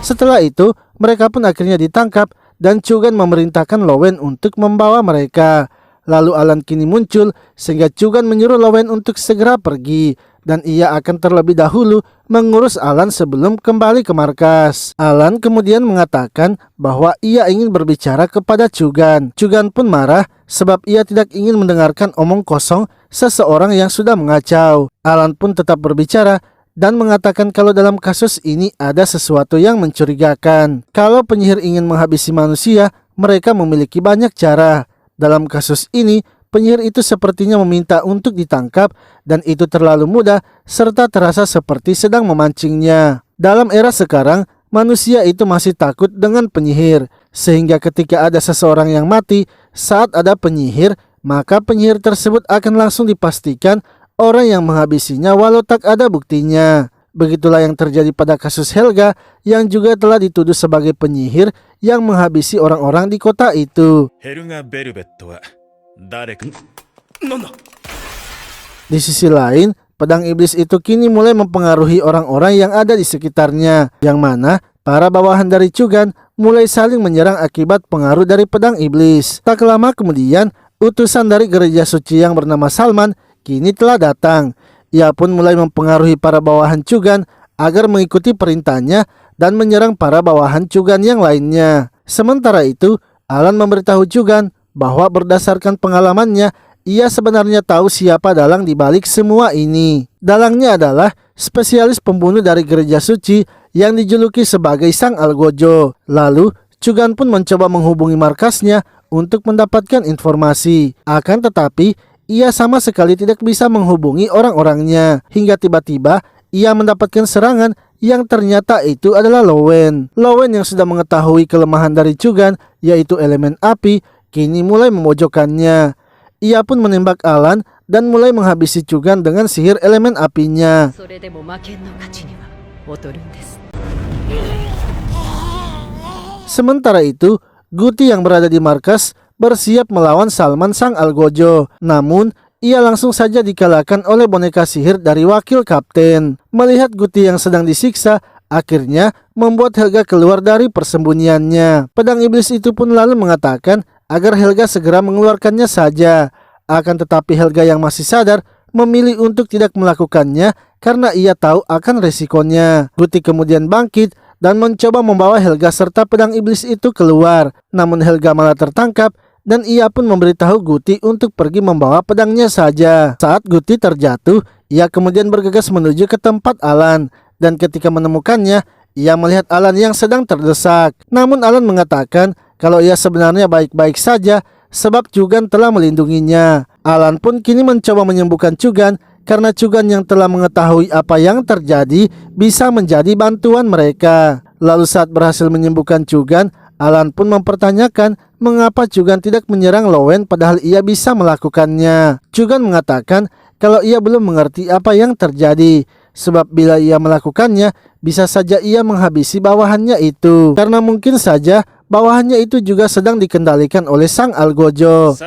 Speaker 1: Setelah itu, mereka pun akhirnya ditangkap dan Chugan memerintahkan Lowen untuk membawa mereka. Lalu Alan kini muncul sehingga Chugan menyuruh Lowen untuk segera pergi dan ia akan terlebih dahulu mengurus Alan sebelum kembali ke markas. Alan kemudian mengatakan bahwa ia ingin berbicara kepada Chugan. Chugan pun marah sebab ia tidak ingin mendengarkan omong kosong seseorang yang sudah mengacau. Alan pun tetap berbicara dan mengatakan kalau dalam kasus ini ada sesuatu yang mencurigakan. Kalau penyihir ingin menghabisi manusia, mereka memiliki banyak cara. Dalam kasus ini, penyihir itu sepertinya meminta untuk ditangkap dan itu terlalu mudah serta terasa seperti sedang memancingnya. Dalam era sekarang, manusia itu masih takut dengan penyihir. Sehingga ketika ada seseorang yang mati saat ada penyihir, maka penyihir tersebut akan langsung dipastikan orang yang menghabisinya walau tak ada buktinya. Begitulah yang terjadi pada kasus Helga yang juga telah dituduh sebagai penyihir yang menghabisi orang-orang di kota itu. Di sisi lain, pedang iblis itu kini mulai mempengaruhi orang-orang yang ada di sekitarnya, yang mana para bawahan dari Chugan mulai saling menyerang akibat pengaruh dari pedang iblis. Tak lama kemudian, utusan dari gereja suci yang bernama Salman kini telah datang. Ia pun mulai mempengaruhi para bawahan Chugan agar mengikuti perintahnya dan menyerang para bawahan Chugan yang lainnya. Sementara itu, Alan memberitahu Chugan bahwa berdasarkan pengalamannya, ia sebenarnya tahu siapa dalang di balik semua ini. Dalangnya adalah spesialis pembunuh dari gereja suci yang dijuluki sebagai Sang Algojo. Lalu, Chugan pun mencoba menghubungi markasnya untuk mendapatkan informasi. Akan tetapi, ia sama sekali tidak bisa menghubungi orang-orangnya. Hingga tiba-tiba ia mendapatkan serangan yang ternyata itu adalah Lowen. Lowen yang sudah mengetahui kelemahan dari Chugan, yaitu elemen api, kini mulai memojokkannya. Ia pun menembak Alan dan mulai menghabisi Chugan dengan sihir elemen apinya. Sementara itu, Guti yang berada di markas bersiap melawan Salman Sang Algojo. Namun, ia langsung saja dikalahkan oleh boneka sihir dari wakil kapten. Melihat Guti yang sedang disiksa, akhirnya membuat Helga keluar dari persembunyiannya. Pedang iblis itu pun lalu mengatakan agar Helga segera mengeluarkannya saja. Akan tetapi Helga yang masih sadar memilih untuk tidak melakukannya karena ia tahu akan resikonya. Guti kemudian bangkit dan mencoba membawa Helga serta pedang iblis itu keluar. Namun Helga malah tertangkap dan ia pun memberitahu Guti untuk pergi membawa pedangnya saja. Saat Guti terjatuh, ia kemudian bergegas menuju ke tempat Alan. Dan ketika menemukannya, ia melihat Alan yang sedang terdesak. Namun Alan mengatakan kalau ia sebenarnya baik-baik saja sebab Chugan telah melindunginya. Alan pun kini mencoba menyembuhkan Chugan karena Chugan yang telah mengetahui apa yang terjadi bisa menjadi bantuan mereka. Lalu saat berhasil menyembuhkan Chugan, Alan pun mempertanyakan mengapa Chugan tidak menyerang Lowen padahal ia bisa melakukannya. Chugan mengatakan kalau ia belum mengerti apa yang terjadi, sebab bila ia melakukannya bisa saja ia menghabisi bawahannya itu. Karena mungkin saja bawahannya itu juga sedang dikendalikan oleh Sang Algojo.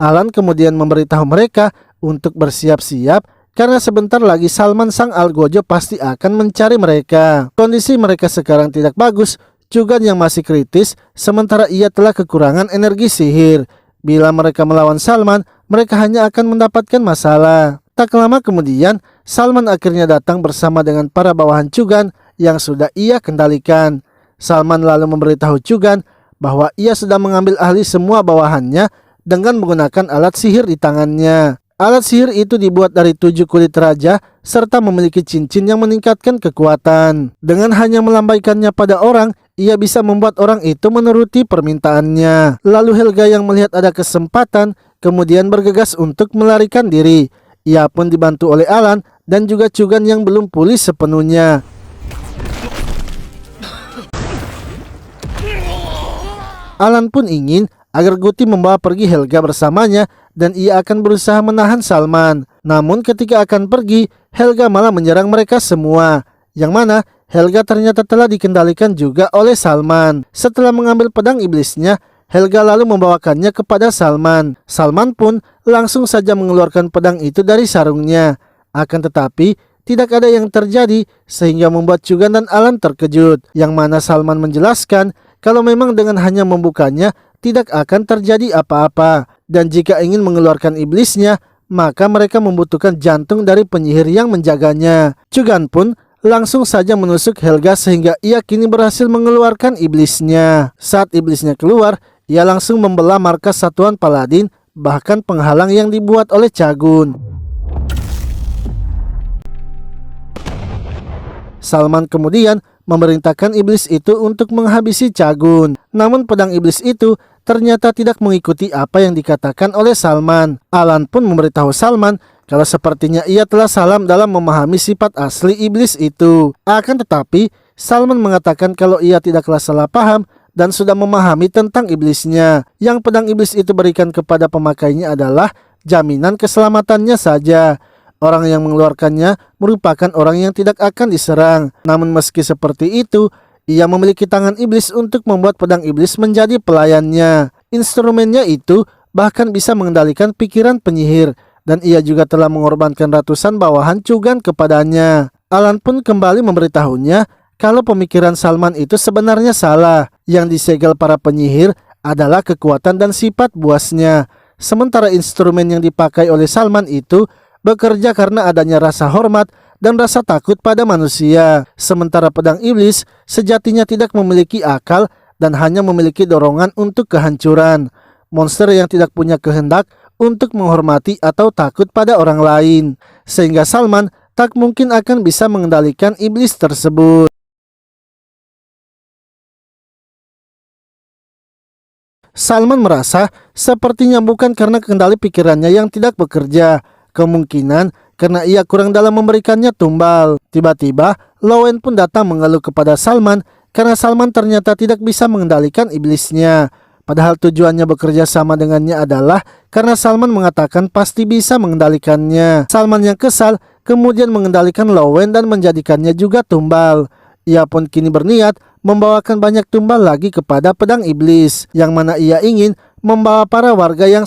Speaker 1: Alan kemudian memberitahu mereka untuk bersiap-siap karena sebentar lagi Salman sang algojo pasti akan mencari mereka. Kondisi mereka sekarang tidak bagus, Chugan yang masih kritis sementara ia telah kekurangan energi sihir. Bila mereka melawan Salman, mereka hanya akan mendapatkan masalah. Tak lama kemudian, Salman akhirnya datang bersama dengan para bawahan Chugan yang sudah ia kendalikan. Salman lalu memberitahu Chugan bahwa ia sudah mengambil alih semua bawahannya dengan menggunakan alat sihir di tangannya. Alat sihir itu dibuat dari 7 kulit raja serta memiliki cincin yang meningkatkan kekuatan. Dengan hanya melambaikannya pada orang, ia bisa membuat orang itu menuruti permintaannya. Lalu Helga yang melihat ada kesempatan kemudian bergegas untuk melarikan diri. Ia pun dibantu oleh Alan dan juga Chugan yang belum pulih sepenuhnya. Alan pun ingin agar Guti membawa pergi Helga bersamanya dan ia akan berusaha menahan Salman. Namun ketika akan pergi, Helga malah menyerang mereka semua. Yang mana Helga ternyata telah dikendalikan juga oleh Salman. Setelah mengambil pedang iblisnya, Helga lalu membawakannya kepada Salman. Salman pun langsung saja mengeluarkan pedang itu dari sarungnya. Akan tetapi tidak ada yang terjadi sehingga membuat Chugan dan Alan terkejut. Yang mana Salman menjelaskan kalau memang dengan hanya membukanya tidak akan terjadi apa-apa. Dan jika ingin mengeluarkan iblisnya, maka mereka membutuhkan jantung dari penyihir yang menjaganya. Chugan pun langsung saja menusuk Helga sehingga ia kini berhasil mengeluarkan iblisnya. Saat iblisnya keluar, ia langsung membelah markas satuan Paladin, bahkan penghalang yang dibuat oleh Chagun. Salman kemudian memerintahkan iblis itu untuk menghabisi Chagun. Namun pedang iblis itu ternyata tidak mengikuti apa yang dikatakan oleh Salman. Alan pun memberitahu Salman kalau sepertinya ia telah salah dalam memahami sifat asli iblis itu. Akan tetapi Salman mengatakan kalau ia tidaklah salah paham dan sudah memahami tentang iblisnya. Yang pedang iblis itu berikan kepada pemakainya adalah jaminan keselamatannya saja. Orang yang mengeluarkannya merupakan orang yang tidak akan diserang. Namun meski seperti itu, ia memiliki tangan iblis untuk membuat pedang iblis menjadi pelayannya. Instrumennya itu bahkan bisa mengendalikan pikiran penyihir. Dan ia juga telah mengorbankan ratusan bawahan Chugan kepadanya. Alan pun kembali memberitahunya kalau pemikiran Salman itu sebenarnya salah. Yang disegel para penyihir adalah kekuatan dan sifat buasnya. Sementara instrumen yang dipakai oleh Salman itu bekerja karena adanya rasa hormat dan rasa takut pada manusia. Sementara pedang iblis sejatinya tidak memiliki akal dan hanya memiliki dorongan untuk kehancuran. Monster yang tidak punya kehendak untuk menghormati atau takut pada orang lain. Sehingga Salman tak mungkin akan bisa mengendalikan iblis tersebut. Salman merasa sepertinya bukan karena kendali pikirannya yang tidak bekerja. Kemungkinan karena ia kurang dalam memberikannya tumbal. Tiba-tiba Lowen pun datang mengeluh kepada Salman karena Salman ternyata tidak bisa mengendalikan iblisnya. Padahal tujuannya bekerja sama dengannya adalah karena Salman mengatakan pasti bisa mengendalikannya. Salman yang kesal kemudian mengendalikan Lowen dan menjadikannya juga tumbal. Ia pun kini berniat membawakan banyak tumbal lagi kepada pedang iblis, yang mana ia ingin membawa para warga yang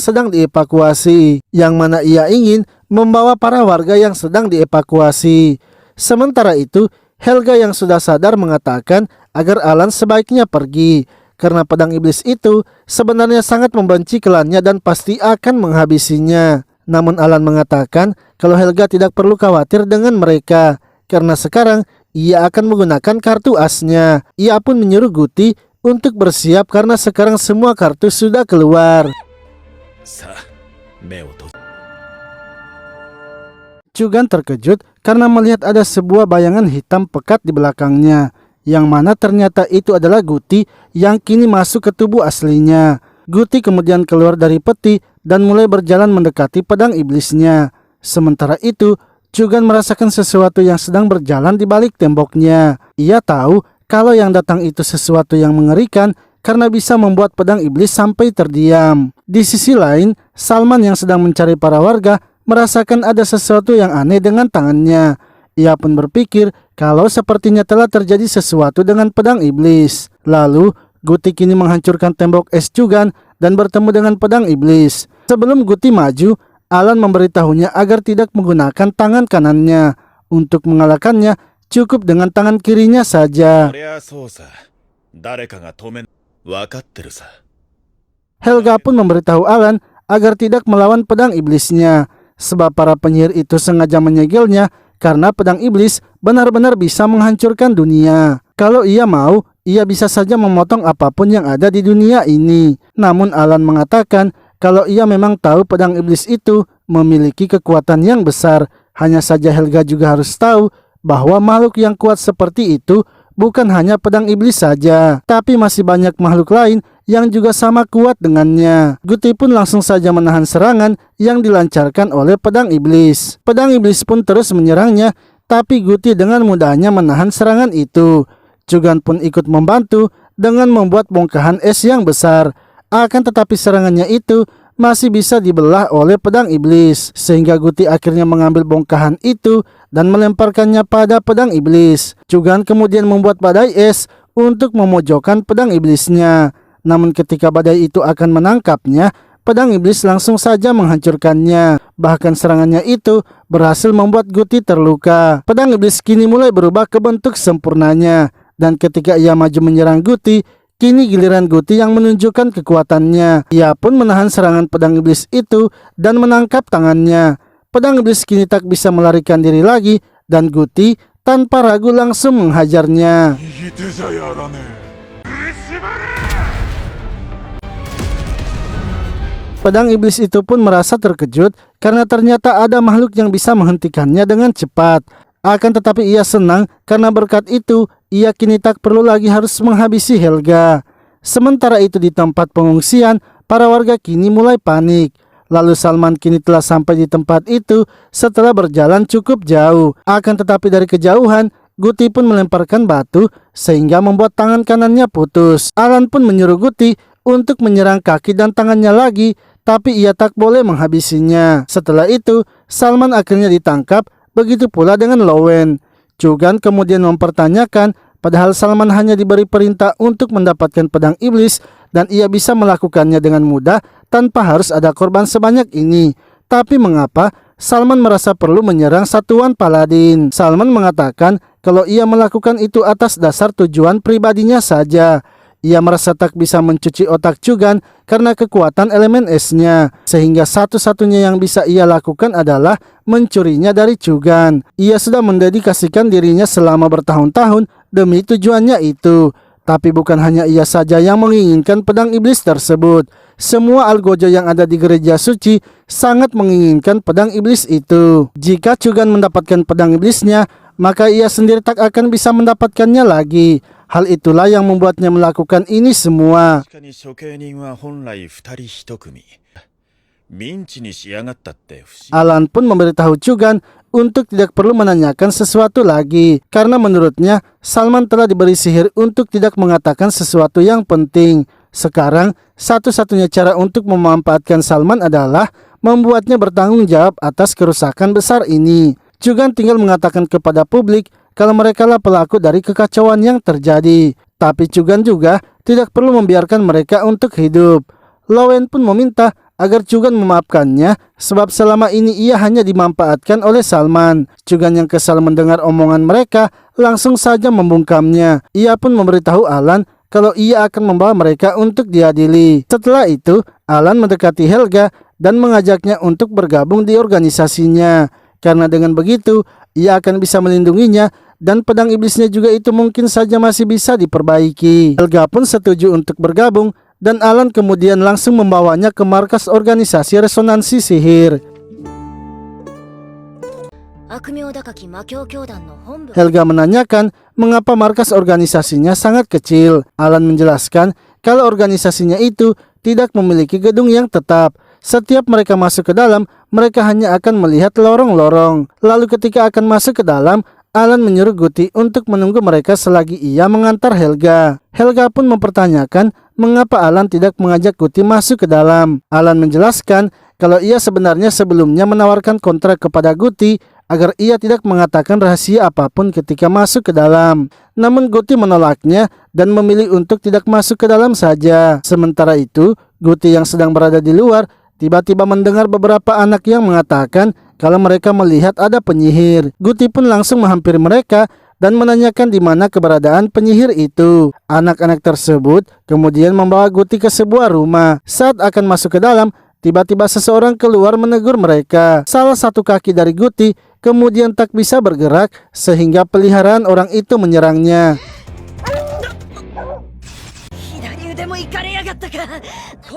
Speaker 1: sedang dievakuasi. Sementara itu, Helga yang sudah sadar mengatakan agar Alan sebaiknya pergi, karena pedang iblis itu sebenarnya sangat membenci klannya dan pasti akan menghabisinya. Namun Alan mengatakan kalau Helga tidak perlu khawatir dengan mereka, karena sekarang ia akan menggunakan kartu asnya. Ia pun menyuruh Guti untuk bersiap karena sekarang semua kartu sudah keluar. Chugan terkejut karena melihat ada sebuah bayangan hitam pekat di belakangnya, yang mana ternyata itu adalah Guti yang kini masuk ke tubuh aslinya. Guti kemudian keluar dari peti dan mulai berjalan mendekati pedang iblisnya. Sementara itu, Chugan merasakan sesuatu yang sedang berjalan di balik temboknya. Ia tahu kalau yang datang itu sesuatu yang mengerikan karena bisa membuat pedang iblis sampai terdiam. Di sisi lain, Salman yang sedang mencari para warga merasakan ada sesuatu yang aneh dengan tangannya. Ia pun berpikir kalau sepertinya telah terjadi sesuatu dengan pedang iblis. Lalu, Guti kini menghancurkan tembok es Chugan dan bertemu dengan pedang iblis. Sebelum Guti maju, Alan memberitahunya agar tidak menggunakan tangan kanannya. Untuk mengalahkannya, cukup dengan tangan kirinya saja. Helga pun memberitahu Alan agar tidak melawan pedang iblisnya, sebab para penyihir itu sengaja menyegelnya karena pedang iblis benar-benar bisa menghancurkan dunia. Kalau ia mau, ia bisa saja memotong apapun yang ada di dunia ini. Namun Alan mengatakan kalau ia memang tahu pedang iblis itu memiliki kekuatan yang besar. Hanya saja Helga juga harus tahu bahwa makhluk yang kuat seperti itu bukan hanya pedang iblis saja, tapi masih banyak makhluk lain yang juga sama kuat dengannya. Guti pun langsung saja menahan serangan yang dilancarkan oleh pedang iblis. Pedang iblis pun terus menyerangnya, tapi Guti dengan mudahnya menahan serangan itu. Chugan pun ikut membantu dengan membuat bongkahan es yang besar. Akan tetapi serangannya itu masih bisa dibelah oleh pedang iblis, sehingga Guti akhirnya mengambil bongkahan itu dan melemparkannya pada pedang iblis. Chugan kemudian membuat badai es untuk memojokkan pedang iblisnya. Namun ketika badai itu akan menangkapnya, pedang iblis langsung saja menghancurkannya. Bahkan serangannya itu berhasil membuat Guti terluka. Pedang iblis kini mulai berubah ke bentuk sempurnanya, dan ketika ia maju menyerang Guti, kini giliran Guti yang menunjukkan kekuatannya. Ia pun menahan serangan pedang iblis itu dan menangkap tangannya. Pedang iblis kini tak bisa melarikan diri lagi, dan Guti tanpa ragu langsung menghajarnya. Pedang iblis itu pun merasa terkejut karena ternyata ada makhluk yang bisa menghentikannya dengan cepat. Akan tetapi ia senang karena berkat itu ia kini tak perlu lagi harus menghabisi Helga. Sementara itu di tempat pengungsian, para warga kini mulai panik. Lalu Salman kini telah sampai di tempat itu setelah berjalan cukup jauh. Akan tetapi dari kejauhan, Guti pun melemparkan batu sehingga membuat tangan kanannya putus. Alan pun menyuruh Guti untuk menyerang kaki dan tangannya lagi, tapi ia tak boleh menghabisinya. Setelah itu, Salman akhirnya ditangkap. Begitu pula dengan Lowen. Chugan kemudian mempertanyakan, padahal Salman hanya diberi perintah untuk mendapatkan pedang iblis dan ia bisa melakukannya dengan mudah tanpa harus ada korban sebanyak ini. Tapi mengapa Salman merasa perlu menyerang satuan paladin? Salman mengatakan kalau ia melakukan itu atas dasar tujuan pribadinya saja. Ia merasa tak bisa mencuci otak Chugan karena kekuatan elemen esnya, sehingga satu-satunya yang bisa ia lakukan adalah mencurinya dari Chugan. Ia sudah mendedikasikan dirinya selama bertahun-tahun demi tujuannya itu. Tapi bukan hanya ia saja yang menginginkan pedang iblis tersebut. Semua algojo yang ada di gereja suci sangat menginginkan pedang iblis itu. Jika Chugan mendapatkan pedang iblisnya, maka ia sendiri tak akan bisa mendapatkannya lagi. Hal itulah yang membuatnya melakukan ini semua. Alan pun memberitahu Chugan untuk tidak perlu menanyakan sesuatu lagi, karena menurutnya Salman telah diberi sihir untuk tidak mengatakan sesuatu yang penting. Sekarang satu-satunya cara untuk memanfaatkan Salman adalah membuatnya bertanggung jawab atas kerusakan besar ini. Chugan tinggal mengatakan kepada publik kalau mereka lah pelaku dari kekacauan yang terjadi. Tapi Chugan juga tidak perlu membiarkan mereka untuk hidup. Lowen pun meminta agar Chugan memaafkannya, sebab selama ini ia hanya dimanfaatkan oleh Salman. Chugan yang kesal mendengar omongan mereka langsung saja membungkamnya. Ia pun memberitahu Alan kalau ia akan membawa mereka untuk diadili. Setelah itu, Alan mendekati Helga dan mengajaknya untuk bergabung di organisasinya. Karena dengan begitu, ia akan bisa melindunginya dan pedang iblisnya juga itu mungkin saja masih bisa diperbaiki. Helga pun setuju untuk bergabung dan Alan kemudian langsung membawanya ke markas organisasi resonansi sihir. Helga menanyakan mengapa markas organisasinya sangat kecil. Alan menjelaskan kalau organisasinya itu tidak memiliki gedung yang tetap. Setiap mereka masuk ke dalam, mereka hanya akan melihat lorong-lorong. Lalu ketika akan masuk ke dalam, Alan menyuruh Guti untuk menunggu mereka selagi ia mengantar Helga. Helga pun mempertanyakan mengapa Alan tidak mengajak Guti masuk ke dalam. Alan menjelaskan kalau ia sebenarnya sebelumnya menawarkan kontrak kepada Guti agar ia tidak mengatakan rahasia apapun ketika masuk ke dalam. Namun Guti menolaknya dan memilih untuk tidak masuk ke dalam saja. Sementara itu, Guti yang sedang berada di luar tiba-tiba mendengar beberapa anak yang mengatakan kalau mereka melihat ada penyihir. Guti pun langsung menghampiri mereka dan menanyakan di mana keberadaan penyihir itu. Anak-anak tersebut kemudian membawa Guti ke sebuah rumah. Saat akan masuk ke dalam, tiba-tiba seseorang keluar menegur mereka. Salah satu kaki dari Guti kemudian tak bisa bergerak sehingga peliharaan orang itu menyerangnya.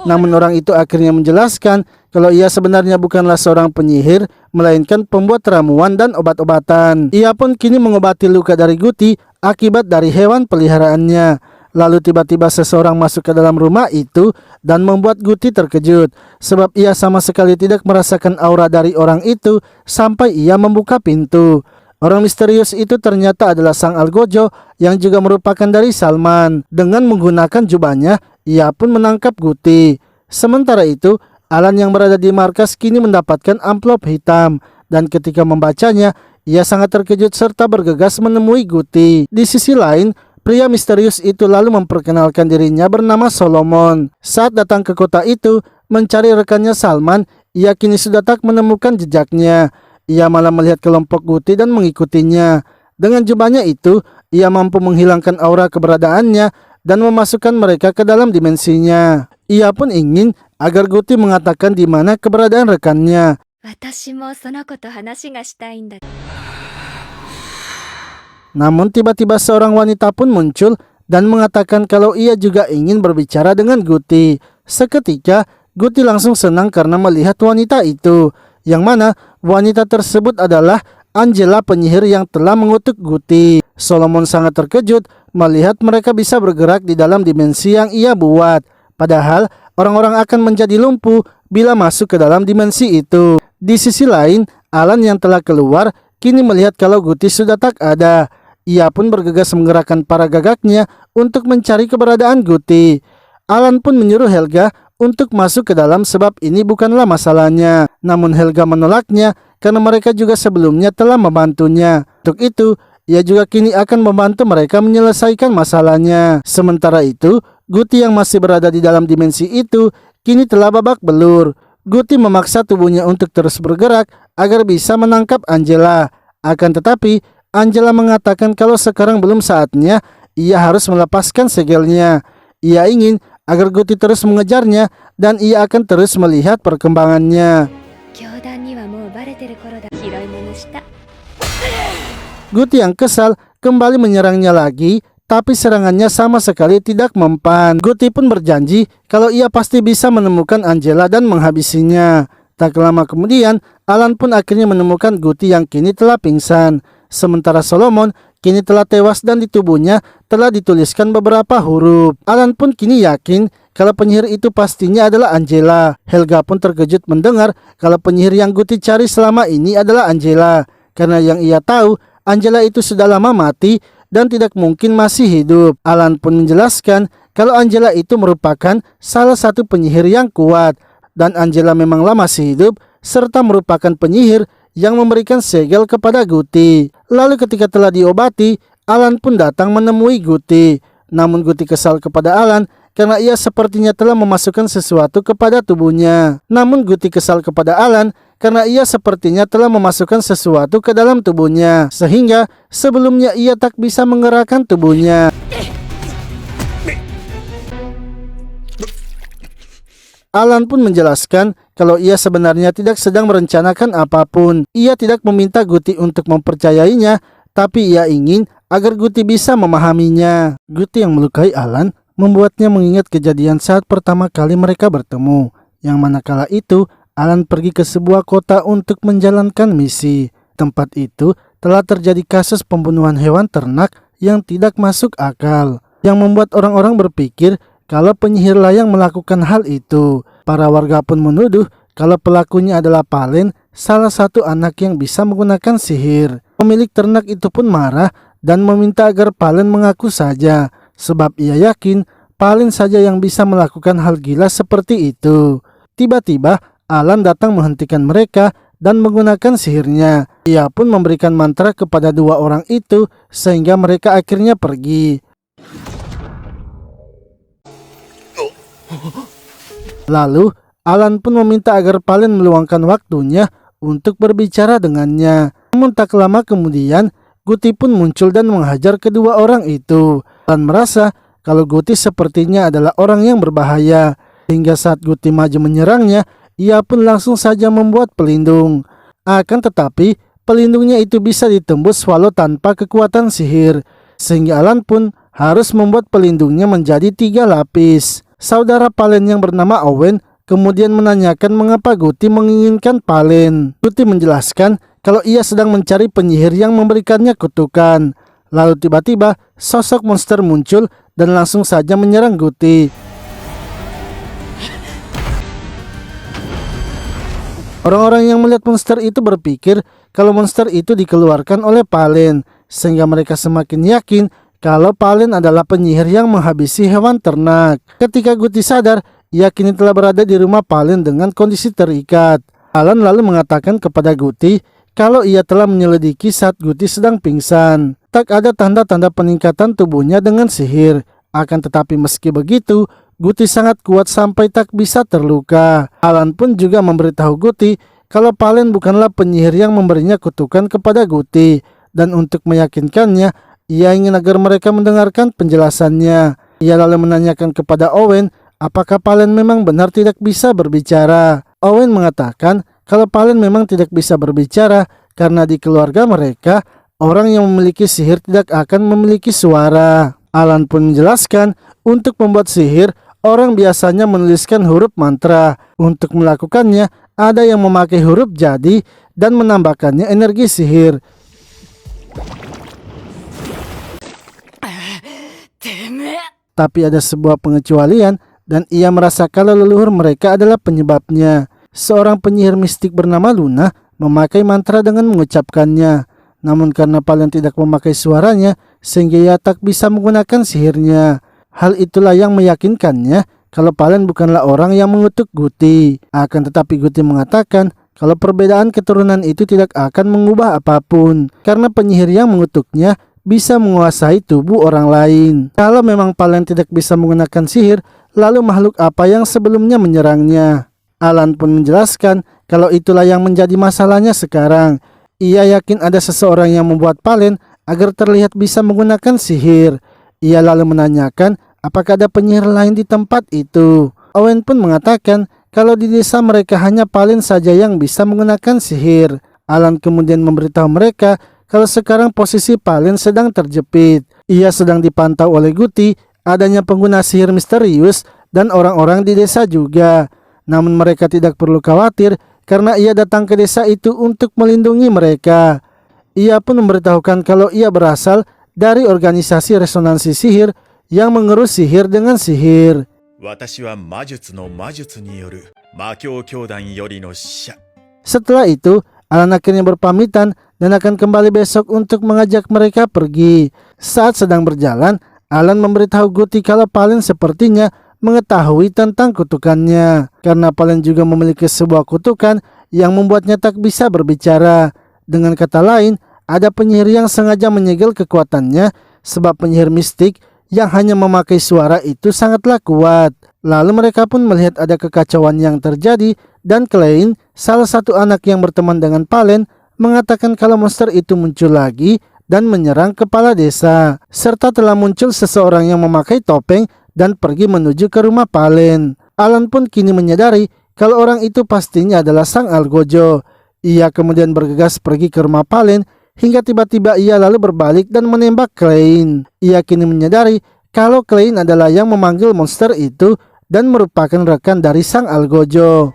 Speaker 1: Namun orang itu akhirnya menjelaskan kalau ia sebenarnya bukanlah seorang penyihir, melainkan pembuat ramuan dan obat-obatan. Ia pun kini mengobati luka dari Guti akibat dari hewan peliharaannya. Lalu tiba-tiba seseorang masuk ke dalam rumah itu dan membuat Guti terkejut, sebab ia sama sekali tidak merasakan aura dari orang itu sampai ia membuka pintu. Orang misterius itu ternyata adalah Sang Algojo yang juga merupakan dari Salman. Dengan menggunakan jubahnya, ia pun menangkap Guti. Sementara itu, Alan yang berada di markas kini mendapatkan amplop hitam. Dan ketika membacanya, ia sangat terkejut serta bergegas menemui Guti. Di sisi lain, pria misterius itu lalu memperkenalkan dirinya bernama Solomon. Saat datang ke kota itu, mencari rekannya Salman, ia kini sudah tak menemukan jejaknya. Ia malah melihat kelompok Guti dan mengikutinya. Dengan jubahnya itu, ia mampu menghilangkan aura keberadaannya dan memasukkan mereka ke dalam dimensinya. Ia pun ingin agar Guti mengatakan di mana keberadaan rekannya. Namun tiba-tiba seorang wanita pun muncul dan mengatakan kalau ia juga ingin berbicara dengan Guti. Seketika, Guti langsung senang karena melihat wanita itu, yang mana wanita tersebut adalah Angela, penyihir yang telah mengutuk Guti. Solomon sangat terkejut melihat mereka bisa bergerak di dalam dimensi yang ia buat. Padahal orang-orang akan menjadi lumpuh bila masuk ke dalam dimensi itu. Di sisi lain, Alan yang telah keluar kini melihat kalau Guti sudah tak ada. Ia pun bergegas menggerakkan para gagaknya untuk mencari keberadaan Guti. Alan pun menyuruh Helga untuk masuk ke dalam sebab ini bukanlah masalahnya. Namun Helga menolaknya karena mereka juga sebelumnya telah membantunya. Untuk itu, ia juga kini akan membantu mereka menyelesaikan masalahnya. Sementara itu, Guti yang masih berada di dalam dimensi itu kini telah babak belur. Guti memaksa tubuhnya untuk terus bergerak agar bisa menangkap Angela. Akan tetapi, Angela mengatakan kalau sekarang belum saatnya, ia harus melepaskan segelnya. Ia ingin agar Guti terus mengejarnya dan ia akan terus melihat perkembangannya. Guti yang kesal kembali menyerangnya lagi, tapi serangannya sama sekali tidak mempan. Guti pun berjanji kalau ia pasti bisa menemukan Angela dan menghabisinya. Tak lama kemudian, Alan pun akhirnya menemukan Guti yang kini telah pingsan. Sementara Solomon kini telah tewas dan di tubuhnya telah dituliskan beberapa huruf. Alan pun kini yakin kalau penyihir itu pastinya adalah Angela. Helga pun terkejut mendengar kalau penyihir yang Guti cari selama ini adalah Angela. Karena yang ia tahu, Angela itu sudah lama mati dan tidak mungkin masih hidup. Alan pun menjelaskan kalau Angela itu merupakan salah satu penyihir yang kuat. Dan Angela memanglah masih hidup serta merupakan penyihir yang memberikan segel kepada Guti. Lalu ketika telah diobati, Alan pun datang menemui Guti. Namun Guti kesal kepada Alan karena ia sepertinya telah memasukkan sesuatu kepada tubuhnya. Namun Guti kesal kepada Alan karena ia sepertinya telah memasukkan sesuatu ke dalam tubuhnya, sehingga sebelumnya ia tak bisa menggerakkan tubuhnya. Alan pun menjelaskan kalau ia sebenarnya tidak sedang merencanakan apapun. Ia tidak meminta Guti untuk mempercayainya, tapi ia ingin agar Guti bisa memahaminya. Guti yang melukai Alan membuatnya mengingat kejadian saat pertama kali mereka bertemu, yang manakala itu Alan pergi ke sebuah kota untuk menjalankan misi. Tempat itu telah terjadi kasus pembunuhan hewan ternak yang tidak masuk akal, yang membuat orang-orang berpikir kalau penyihirlah yang melakukan hal itu. Para warga pun menuduh kalau pelakunya adalah Palen, salah satu anak yang bisa menggunakan sihir. Pemilik ternak itu pun marah dan meminta agar Palen mengaku saja, sebab ia yakin Palen saja yang bisa melakukan hal gila seperti itu. Tiba-tiba Alan datang menghentikan mereka dan menggunakan sihirnya. Ia pun memberikan mantra kepada dua orang itu sehingga mereka akhirnya pergi. Lalu Alan pun meminta agar Palen meluangkan waktunya untuk berbicara dengannya. Namun tak lama kemudian, Guti pun muncul dan menghajar kedua orang itu. Alan merasa kalau Guti sepertinya adalah orang yang berbahaya. Hingga saat Guti maju menyerangnya, ia pun langsung saja membuat pelindung. Akan tetapi, pelindungnya itu bisa ditembus walau tanpa kekuatan sihir. Sehingga Alan pun harus membuat pelindungnya menjadi 3 lapis. Saudara Palen yang bernama Owen kemudian menanyakan mengapa Guti menginginkan Palen. Guti menjelaskan kalau ia sedang mencari penyihir yang memberikannya kutukan. Lalu tiba-tiba sosok monster muncul dan langsung saja menyerang Guti. Orang-orang yang melihat monster itu berpikir kalau monster itu dikeluarkan oleh Palen, sehingga mereka semakin yakin kalau Palen adalah penyihir yang menghabisi hewan ternak. Ketika Guti sadar, ia kini telah berada di rumah Palen dengan kondisi terikat. Alan lalu mengatakan kepada Guti kalau ia telah menyelidiki saat Guti sedang pingsan. Tak ada tanda-tanda peningkatan tubuhnya dengan sihir. Akan tetapi meski begitu, Guti sangat kuat sampai tak bisa terluka. Alan pun juga memberitahu Guti kalau Palen bukanlah penyihir yang memberinya kutukan kepada Guti. Dan untuk meyakinkannya, ia ingin agar mereka mendengarkan penjelasannya. Ia lalu menanyakan kepada Owen apakah Palen memang benar tidak bisa berbicara. Owen mengatakan kalau Palen memang tidak bisa berbicara karena di keluarga mereka, orang yang memiliki sihir tidak akan memiliki suara. Alan pun menjelaskan untuk membuat sihir, orang biasanya menuliskan huruf mantra. Untuk melakukannya, ada yang memakai huruf jadi dan menambahkannya energi sihir. Tapi ada sebuah pengecualian dan ia merasa kalau leluhur mereka adalah penyebabnya. Seorang penyihir mistik bernama Luna memakai mantra dengan mengucapkannya. Namun karena Palen tidak memakai suaranya, sehingga ia tak bisa menggunakan sihirnya. Hal itulah yang meyakinkannya kalau Palen bukanlah orang yang mengutuk Guti. Akan tetapi Guti mengatakan kalau perbedaan keturunan itu tidak akan mengubah apapun, karena penyihir yang mengutuknya bisa menguasai tubuh orang lain. Kalau memang Palen tidak bisa menggunakan sihir, lalu makhluk apa yang sebelumnya menyerangnya? Alan pun menjelaskan kalau itulah yang menjadi masalahnya sekarang. Ia yakin ada seseorang yang membuat Palen agar terlihat bisa menggunakan sihir. Ia lalu menanyakan apakah ada penyihir lain di tempat itu. Owen pun mengatakan kalau di desa mereka hanya Palen saja yang bisa menggunakan sihir. Alan kemudian memberitahu mereka kalau sekarang posisi Palen sedang terjepit. Ia sedang dipantau oleh Guti, adanya pengguna sihir misterius dan orang-orang di desa juga. Namun mereka tidak perlu khawatir karena ia datang ke desa itu untuk melindungi mereka. Ia pun memberitahukan kalau ia berasal dari organisasi resonansi sihir yang mengurus sihir dengan sihir. Setelah itu, Alan akhirnya berpamitan dan akan kembali besok untuk mengajak mereka pergi. Saat sedang berjalan, Alan memberitahu Guti kalau Palen sepertinya mengetahui tentang kutukannya. Karena Palen juga memiliki sebuah kutukan yang membuatnya tak bisa berbicara. Dengan kata lain, ada penyihir yang sengaja menyegel kekuatannya sebab penyihir mistik yang hanya memakai suara itu sangatlah kuat. Lalu mereka pun melihat ada kekacauan yang terjadi dan Klein, salah satu anak yang berteman dengan Palen, mengatakan kalau monster itu muncul lagi dan menyerang kepala desa. Serta telah muncul seseorang yang memakai topeng dan pergi menuju ke rumah Palen. Alan pun kini menyadari kalau orang itu pastinya adalah sang Algojo. Ia kemudian bergegas pergi ke rumah Palen hingga tiba-tiba ia lalu berbalik dan menembak Klein. Ia kini menyadari kalau Klein adalah yang memanggil monster itu dan merupakan rekan dari sang Algojo.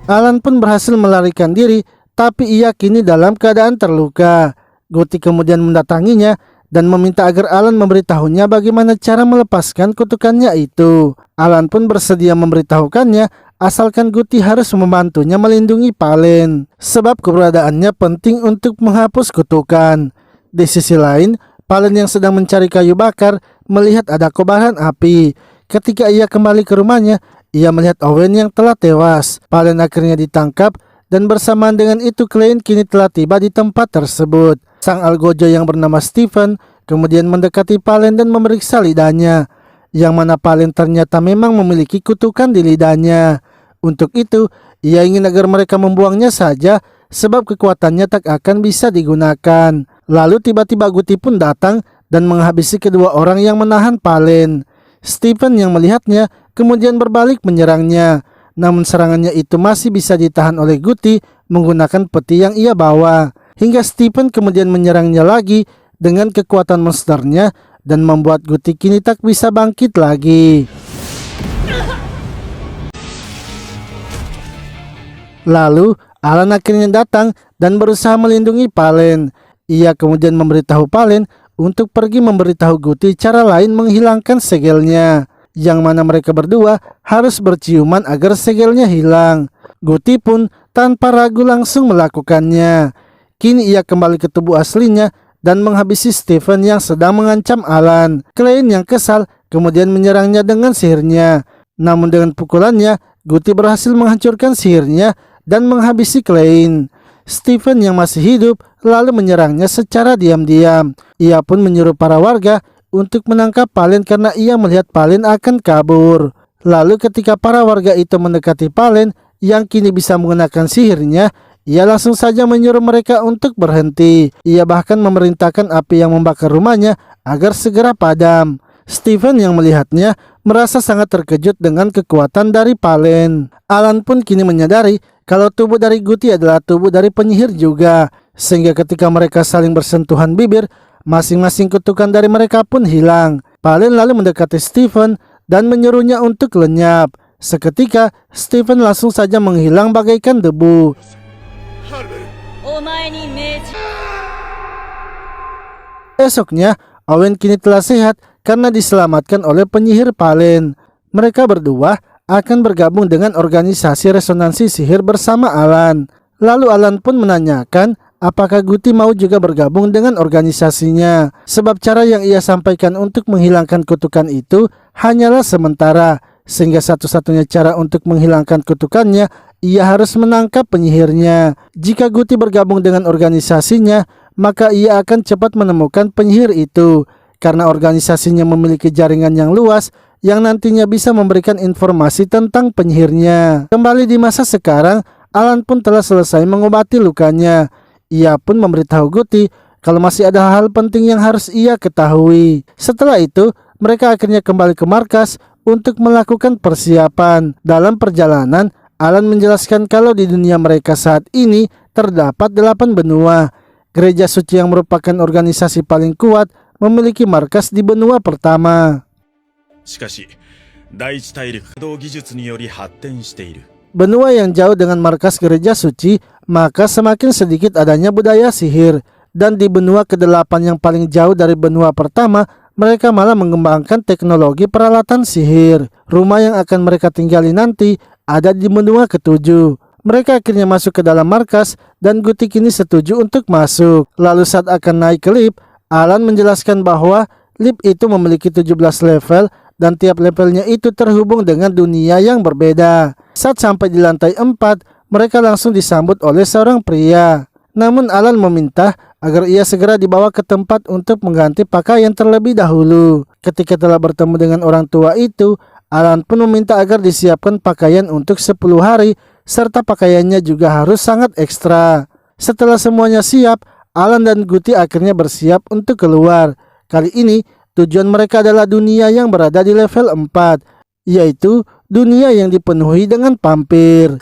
Speaker 1: Alan pun berhasil melarikan diri, tapi ia kini dalam keadaan terluka. Guti kemudian mendatanginya dan meminta agar Alan memberitahunya bagaimana cara melepaskan kutukannya itu. Alan pun bersedia memberitahukannya asalkan Guti harus membantunya melindungi Palen, sebab keberadaannya penting untuk menghapus kutukan. Di sisi lain, Palen yang sedang mencari kayu bakar melihat ada kobaran api. Ketika ia kembali ke rumahnya, ia melihat Owen yang telah tewas. Palen akhirnya ditangkap dan bersamaan dengan itu Klein kini telah tiba di tempat tersebut. Sang Algojo yang bernama Stephen kemudian mendekati Palen dan memeriksa lidahnya. yang mana Palen ternyata memang memiliki kutukan di lidahnya. Untuk itu, ia ingin agar mereka membuangnya saja sebab kekuatannya tak akan bisa digunakan. Lalu tiba-tiba Guti pun datang dan menghabisi kedua orang yang menahan Palen. Stephen yang melihatnya kemudian berbalik menyerangnya. Namun serangannya itu masih bisa ditahan oleh Guti menggunakan peti yang ia bawa. Hingga Stephen kemudian menyerangnya lagi dengan kekuatan monsternya dan membuat Guti kini tak bisa bangkit lagi. Lalu Alan akhirnya datang dan berusaha melindungi Palen. Ia kemudian memberitahu Palen untuk pergi memberitahu Guti cara lain menghilangkan segelnya, yang mana mereka berdua harus berciuman agar segelnya hilang. Guti pun tanpa ragu langsung melakukannya. Kini ia kembali ke tubuh aslinya dan menghabisi Stephen yang sedang mengancam Alan. Klein yang kesal kemudian menyerangnya dengan sihirnya. Namun dengan pukulannya, Guti berhasil menghancurkan sihirnya dan menghabisi Klein. Stephen yang masih hidup lalu menyerangnya secara diam-diam. Ia pun menyuruh para warga untuk menangkap Palen karena ia melihat Palen akan kabur. Lalu ketika para warga itu mendekati Palen yang kini bisa menggunakan sihirnya, ia langsung saja menyuruh mereka untuk berhenti. Ia bahkan memerintahkan api yang membakar rumahnya agar segera padam. Stephen yang melihatnya merasa sangat terkejut dengan kekuatan dari Palen. Alan pun kini menyadari kalau tubuh dari Guti adalah tubuh dari penyihir juga, sehingga ketika mereka saling bersentuhan bibir, masing-masing kutukan dari mereka pun hilang. Palen lalu mendekati Stephen dan menyuruhnya untuk lenyap. Seketika Stephen langsung saja menghilang bagaikan debu. Esoknya Owen kini telah sehat karena diselamatkan oleh penyihir Palen. Mereka berdua akan bergabung dengan organisasi resonansi sihir bersama Alan. Lalu Alan pun menanyakan apakah Guti mau juga bergabung dengan organisasinya, sebab cara yang ia sampaikan untuk menghilangkan kutukan itu hanyalah sementara, sehingga satu-satunya cara untuk menghilangkan kutukannya ia harus menangkap penyihirnya. Jika Guti bergabung dengan organisasinya, maka ia akan cepat menemukan penyihir itu, karena organisasinya memiliki jaringan yang luas yang nantinya bisa memberikan informasi tentang penyihirnya. Kembali di masa sekarang, Alan pun telah selesai mengobati lukanya. Ia pun memberitahu Guti kalau masih ada hal penting yang harus ia ketahui. Setelah itu, mereka akhirnya kembali ke markas untuk melakukan persiapan. Dalam perjalanan, Alan menjelaskan kalau di dunia mereka saat ini terdapat 8 benua. Gereja Suci yang merupakan organisasi paling kuat memiliki markas di benua pertama. Benua yang jauh dengan markas Gereja Suci, maka semakin sedikit adanya budaya sihir. Dan di benua ke-8 yang paling jauh dari benua pertama, mereka malah mengembangkan teknologi peralatan sihir. Rumah yang akan mereka tinggali nanti ada di benua ke-7. Mereka akhirnya masuk ke dalam markas dan Guti kini setuju untuk masuk. Lalu saat akan naik ke lift, Alan menjelaskan bahwa lift itu memiliki 17 level dan tiap levelnya itu terhubung dengan dunia yang berbeda. Saat sampai di lantai 4, mereka langsung disambut oleh seorang pria. Namun Alan meminta agar ia segera dibawa ke tempat untuk mengganti pakaian terlebih dahulu. Ketika telah bertemu dengan orang tua itu, Alan pun meminta agar disiapkan pakaian untuk 10 hari, serta pakaiannya juga harus sangat ekstra. Setelah semuanya siap, Alan dan Guti akhirnya bersiap untuk keluar. Kali ini, tujuan mereka adalah dunia yang berada di level 4, yaitu dunia yang dipenuhi dengan vampir.